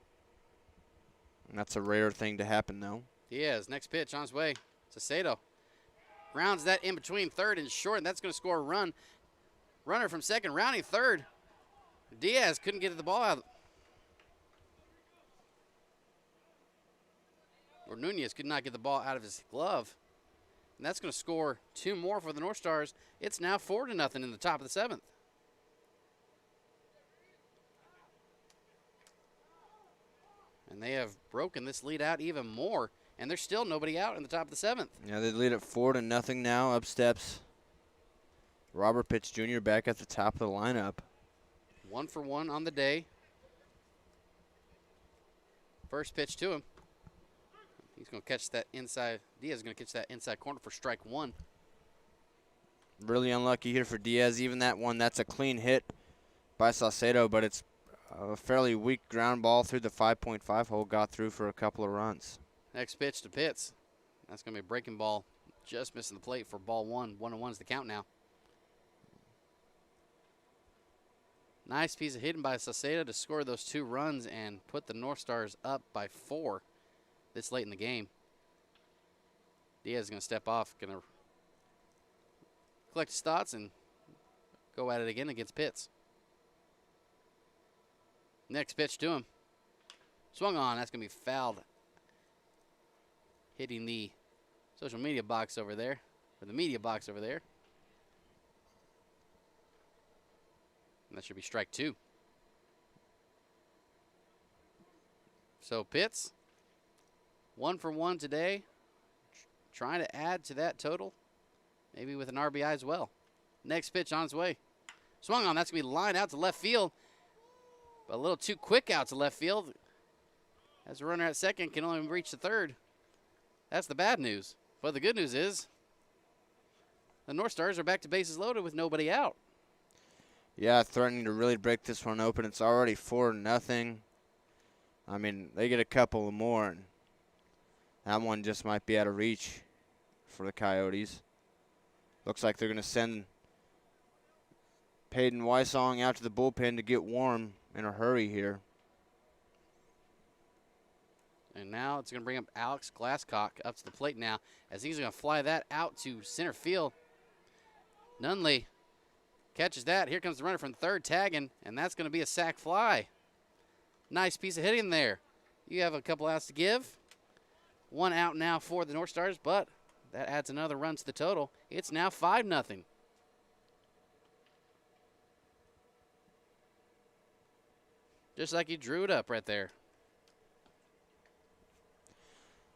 And that's a rare thing to happen, though. Diaz, next pitch on his way. Saucedo rounds that in between third and short, and that's going to score a run. Runner from second, rounding third. Diaz couldn't get the ball out. Or Nunez could not get the ball out of his glove. And that's going to score 2 more for the Northstars. It's now 4-0 in the top of the 7th. And they have broken this lead out even more. And there's still nobody out in the top of the 7th. Yeah, they lead at 4-0 now. Up steps Robert Pitts Jr. back at the top of the lineup. 1 for 1 on the day. First pitch to him. He's going to catch that inside. Diaz is going to catch that inside corner for strike 1. Really unlucky here for Diaz. Even that one, that's a clean hit by Saucedo, but it's a fairly weak ground ball through the 5.5 hole. Got through for a couple of runs. Next pitch to Pitts. That's going to be a breaking ball. Just missing the plate for ball 1. 1-1's the count now. Nice piece of hitting by Saucedo to score those 2 runs and put the Northstars up by 4 this late in the game. Diaz is going to step off, going to collect his thoughts and go at it again against Pitts. Next pitch to him. Swung on. That's going to be fouled. Hitting the social media box over there, or the media box over there. And that should be strike 2. So Pitts, 1 for 1 today. Trying to add to that total, maybe with an RBI as well. Next pitch on its way. Swung on. That's going to be lined out to left field. But a little too quick out to left field. As a runner at second can only reach the third. That's the bad news. But the good news is the Northstars are back to bases loaded with nobody out. Yeah, threatening to really break this one open. It's already 4-0. I mean, they get a couple more, and that one just might be out of reach for the Coyotes. Looks like they're going to send Peyton Wysong out to the bullpen to get warm in a hurry here. And now it's going to bring up Alex Glasscock up to the plate now, as he's going to fly that out to center field. Nunley catches that. Here comes the runner from third, tagging, and that's going to be a sac fly. Nice piece of hitting there. You have a couple outs to give. 1 out now for the Northstars, but that adds another run to the total. It's now 5-0. Just like you drew it up right there.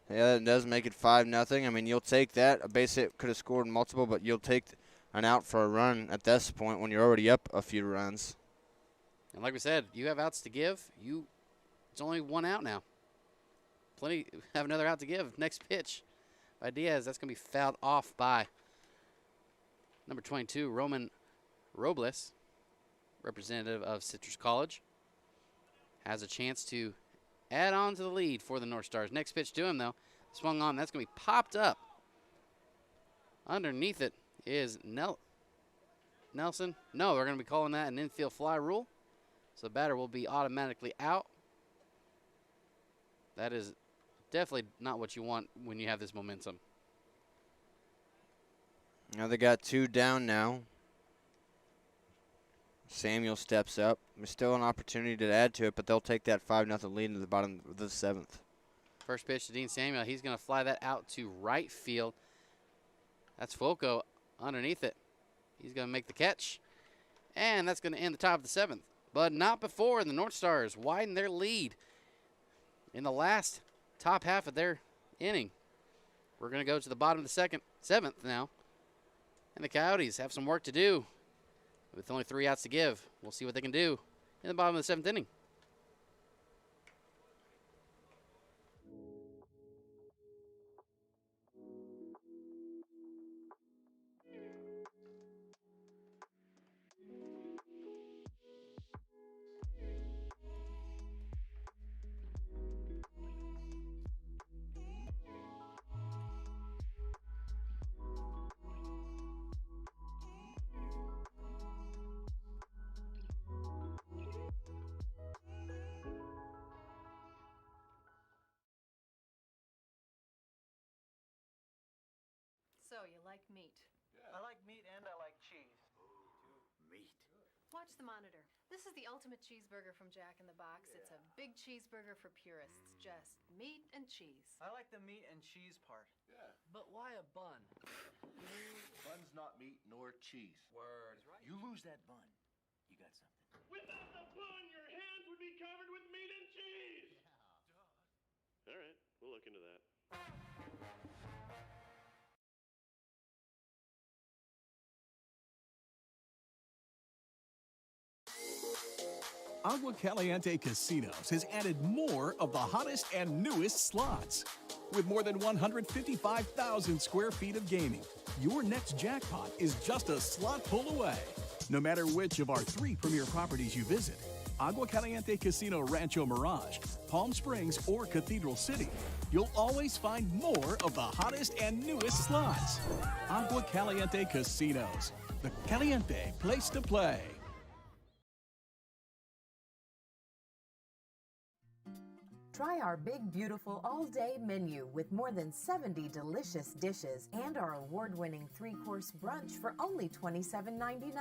Yeah, that does make it 5-0. I mean, you'll take that. A base hit could have scored multiple, but you'll take an out for a run at this point when you're already up a few runs. And like we said, you have outs to give. It's only 1 out now. Plenty have another out to give. Next pitch by Diaz. That's going to be fouled off by number 22, Roman Robles, representative of Citrus College. Has a chance to add on to the lead for the Northstars. Next pitch to him, though. Swung on. That's going to be popped up. Underneath it is Nelson. No, they're going to be calling that an infield fly rule. So the batter will be automatically out. That is definitely not what you want when you have this momentum. Now they got 2 down now. Samuel steps up. There's still an opportunity to add to it, but they'll take that 5-0 lead into the bottom of the 7th. First pitch to Dean Samuel. He's going to fly that out to right field. That's Foco underneath it. He's going to make the catch. And that's going to end the top of the 7th. But not before the Northstars widen their lead in the last top half of their inning. We're going to go to the bottom of the 7th now. And the Coyotes have some work to do with only 3 outs to give. We'll see what they can do in the bottom of the 7th inning. So, you like meat? I like meat and I like cheese. Meat. Watch the monitor. This is the ultimate cheeseburger from Jack in the Box. It's a big cheeseburger for purists. Just meat and cheese. I like the meat and cheese part. Yeah. But why a bun? Bun's not meat nor cheese. Word. You lose that bun, you got something. Without the bun, your hands would be covered with meat and cheese. All right, we'll look into that. Agua Caliente Casinos has added more of the hottest and newest slots. With more than 155,000 square feet of gaming, your next jackpot is just a slot pull away. No matter which of our 3 premier properties you visit, Agua Caliente Casino Rancho Mirage, Palm Springs, or Cathedral City, you'll always find more of the hottest and newest slots. Agua Caliente Casinos, the caliente place to play. Try our big, beautiful all-day menu with more than 70 delicious dishes and our award-winning 3-course brunch for only $27.99.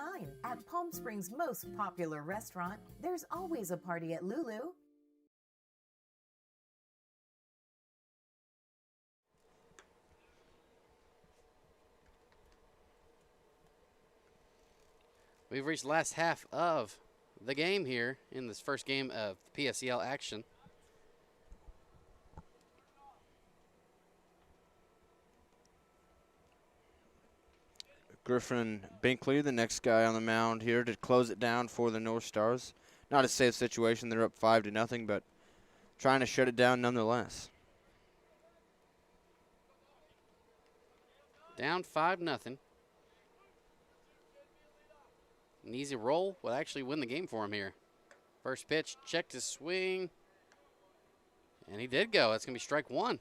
At Palm Springs' most popular restaurant, there's always a party at Lulu. We've reached the last half of the game here in this first game of PSCL action. Griffin Binkley, the next guy on the mound here to close it down for the Northstars. Not a safe situation. They're up 5-0, but trying to shut it down nonetheless. Down 5-0. An easy roll will actually win the game for him here. First pitch, checked his swing. And he did go. That's going to be strike 1.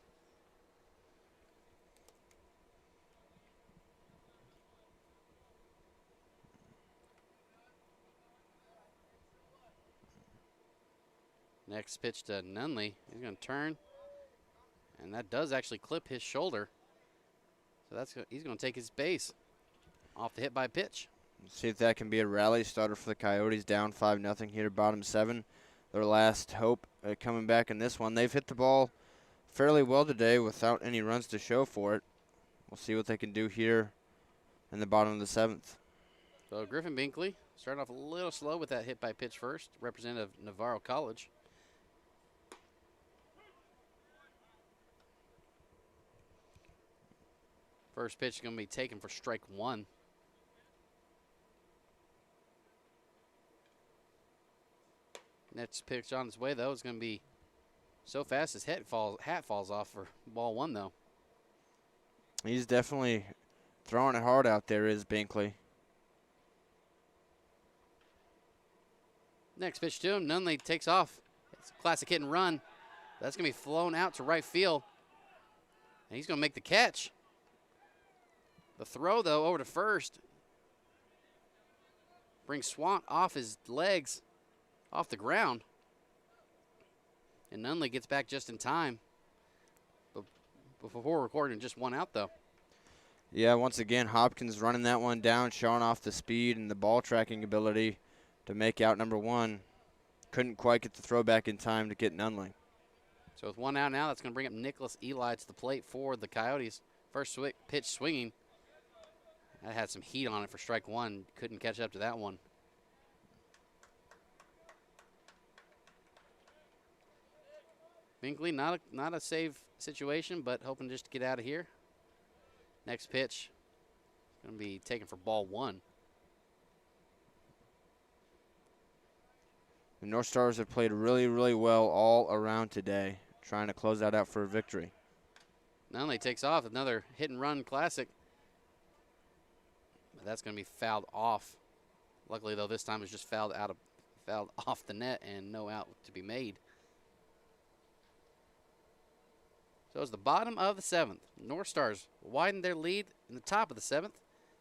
Next pitch to Nunley. He's going to turn. And that does actually clip his shoulder. So he's going to take his base off the hit by pitch. See if that can be a rally starter for the Coyotes. Down 5-0 here, bottom 7. Their last hope at coming back in this one. They've hit the ball fairly well today without any runs to show for it. We'll see what they can do here in the bottom of the 7th. So Griffin Binkley started off a little slow with that hit by pitch first, representative of Navarro College. First pitch is going to be taken for strike 1. Next pitch on its way, though, is going to be so fast his hat falls off for ball 1, though. He's definitely throwing it hard out there, is Binkley. Next pitch to him, Nunley takes off. It's a classic hit and run. That's going to be flown out to right field. And he's going to make the catch. The throw, though, over to first brings Swant off his legs, off the ground. And Nunley gets back just in time. But before recording, just 1 out, though. Yeah, once again, Hopkins running that one down, showing off the speed and the ball tracking ability to make out number 1. Couldn't quite get the throw back in time to get Nunley. So with 1 out now, that's going to bring up Nicholas Eli to the plate for the Coyotes. First pitch swinging. That had some heat on it for strike 1. Couldn't catch up to that one. Binkley, not a save situation, but hoping just to get out of here. Next pitch, going to be taken for ball 1. The Northstars have played really, really well all around today, trying to close that out for a victory. Nunley takes off, another hit and run classic. But that's going to be fouled off. Luckily, though, this time it's just fouled off the net and no out to be made. So it's the bottom of the 7th. Northstars widen their lead in the top of the 7th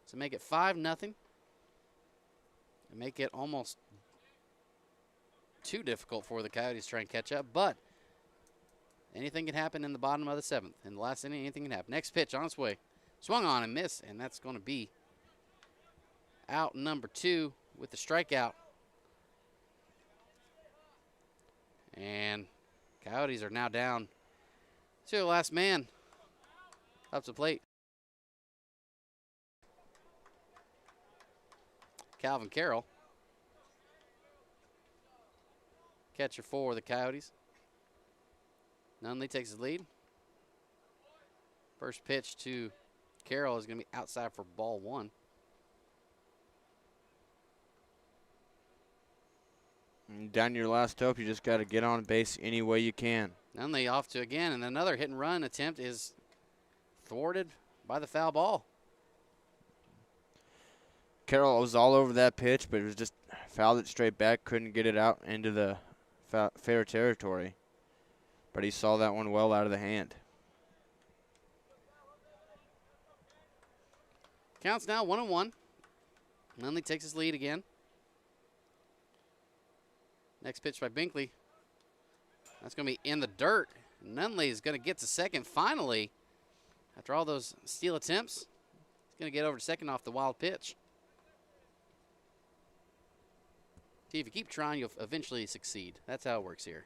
to make it 5-0. And make it almost too difficult for the Coyotes to try and catch up. But anything can happen in the bottom of the 7th. In the last inning, anything can happen. Next pitch on its way. Swung on and missed, and that's going to be out number 2 with the strikeout. And Coyotes are now down to the last man up to the plate. Calvin Carroll, catcher for the Coyotes. Nunley takes the lead. First pitch to Carroll is going to be outside for ball 1. And down your last hope, you just got to get on base any way you can. Nunley off to again, and another hit and run attempt is thwarted by the foul ball. Carroll was all over that pitch, but it was just fouled it straight back, couldn't get it out into the fair territory. But he saw that one well out of the hand. Counts now 1-1. Nunley takes his lead again. Next pitch by Binkley. That's going to be in the dirt. Nunley is going to get to second finally. After all those steal attempts, he's going to get over to second off the wild pitch. See, if you keep trying, you'll eventually succeed. That's how it works here.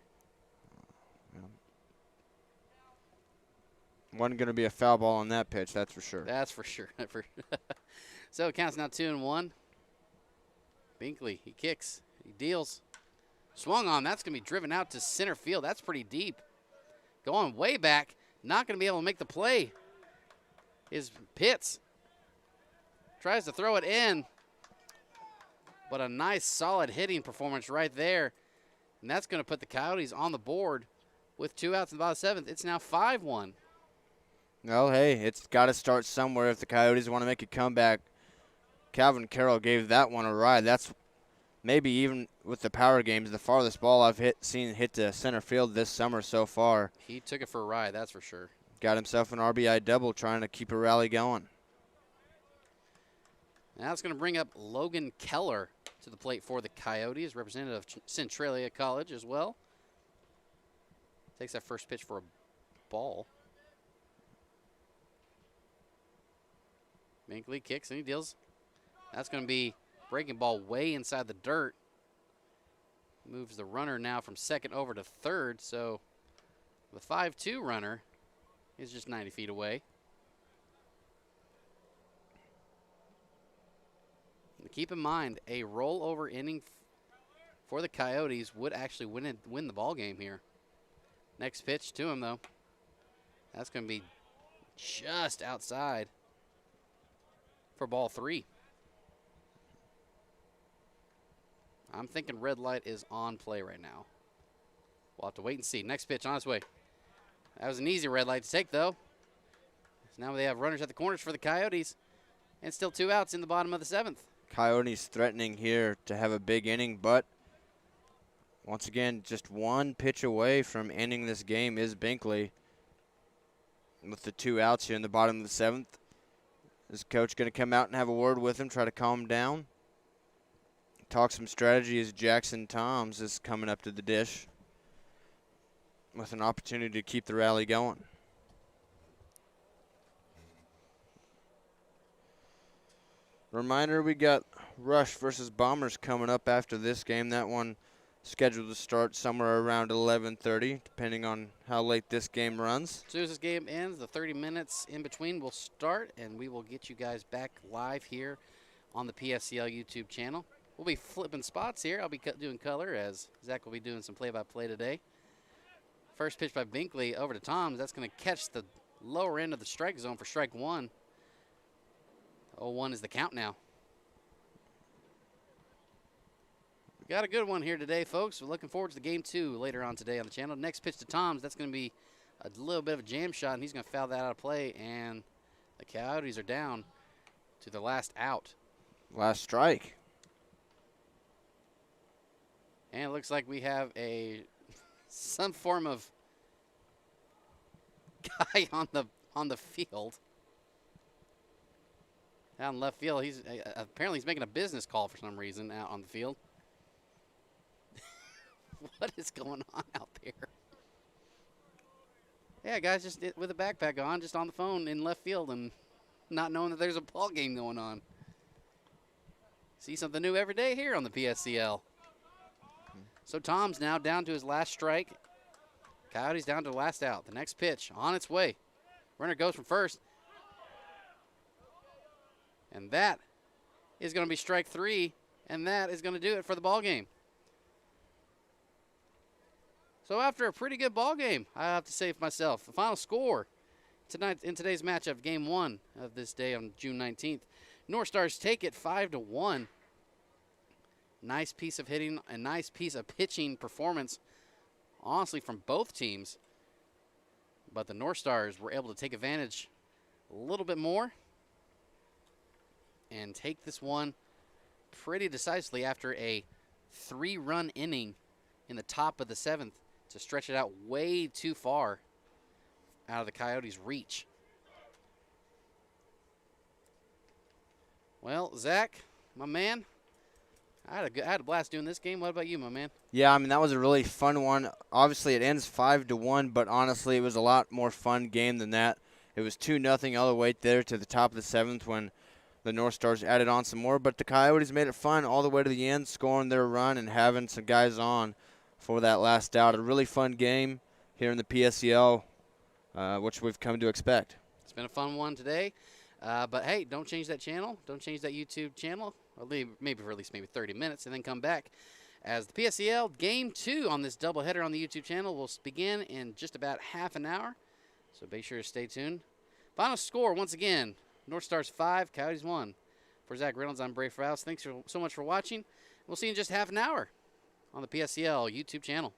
Wasn't going to be a foul ball on that pitch, that's for sure. That's for sure. So it counts now 2-1. Binkley, he kicks, he deals. Swung on, that's going to be driven out to center field. That's pretty deep. Going way back, not going to be able to make the play. Is Pitts. Tries to throw it in. But a nice, solid hitting performance right there. And that's going to put the Coyotes on the board with 2 outs in the bottom of the 7th. It's now 5-1. Well, hey, it's got to start somewhere if the Coyotes want to make a comeback. Calvin Carroll gave that one a ride. That's maybe even with the power games, the farthest ball I've seen hit to center field this summer so far. He took it for a ride, that's for sure. Got himself an RBI double trying to keep a rally going. Now it's going to bring up Logan Keller to the plate for the Coyotes, representative of Centralia College as well. Takes that first pitch for a ball. Binkley kicks and he deals. That's going to be breaking ball way inside the dirt. Moves the runner now from second over to third, so the 5-2 runner is just 90 feet away. And keep in mind, a rollover inning for the Coyotes would actually win the ball game here. Next pitch to him, though. That's going to be just outside for ball 3. I'm thinking red light is on play right now. We'll have to wait and see. Next pitch on its way. That was an easy red light to take, though. So now they have runners at the corners for the Coyotes. And still 2 outs in the bottom of the 7th. Coyotes threatening here to have a big inning, but once again, just one pitch away from ending this game is Binkley. With the 2 outs here in the bottom of the 7th. Is coach going to come out and have a word with him, try to calm him down? Talk some strategy as Jackson Toms is coming up to the dish with an opportunity to keep the rally going. Reminder, we got Rush versus Bombers coming up after this game. That one scheduled to start somewhere around 11:30, depending on how late this game runs. As soon as this game ends, the 30 minutes in between will start, and we will get you guys back live here on the PSCL YouTube channel. We'll be flipping spots here. I'll be doing color as Zach will be doing some play-by-play today. First pitch by Binkley over to Toms. That's going to catch the lower end of the strike zone for strike one. 0-1 is the count now. We got a good one here today, folks. We're looking forward to the game 2 later on today on the channel. Next pitch to Toms. That's going to be a little bit of a jam shot, and he's going to foul that out of play, and the Coyotes are down to the last out. Last strike. And it looks like we have some form of guy on the field. Out in left field, he's apparently he's making a business call for some reason out on the field. What is going on out there? Yeah, guys, just with a backpack on, just on the phone in left field and not knowing that there's a ball game going on. See something new every day here on the PSCL. So Tom's now down to his last strike. Coyotes down to the last out. The next pitch on its way. Runner goes from first. And that is going to be strike 3, and that is going to do it for the ball game. So after a pretty good ball game, I have to say for myself, the final score tonight in today's matchup, game 1 of this day on June 19th, Northstars take it 5-1. Nice piece of hitting, a nice piece of pitching performance, honestly, from both teams. But the Northstars were able to take advantage a little bit more and take this one pretty decisively after a 3-run inning in the top of the 7th to stretch it out way too far out of the Coyotes' reach. Well, Zach, my man, I had a blast doing this game. What about you, my man? Yeah, I mean, that was a really fun one. Obviously, it ends 5-1, but honestly, it was a lot more fun game than that. It was 2-0 all the way there to the top of the 7th when the Northstars added on some more. But the Coyotes made it fun all the way to the end, scoring their run and having some guys on for that last out. A really fun game here in the PSCL, which we've come to expect. It's been a fun one today. But, hey, don't change that channel. Don't change that YouTube channel. Or maybe for at least 30 minutes, and then come back as the PSCL Game 2 on this doubleheader on the YouTube channel will begin in just about half an hour. So be sure to stay tuned. Final score, once again, Northstars 5, Coyotes 1. For Zach Reynolds, I'm Bray Rouse. Thanks so much for watching. We'll see you in just half an hour on the PSCL YouTube channel.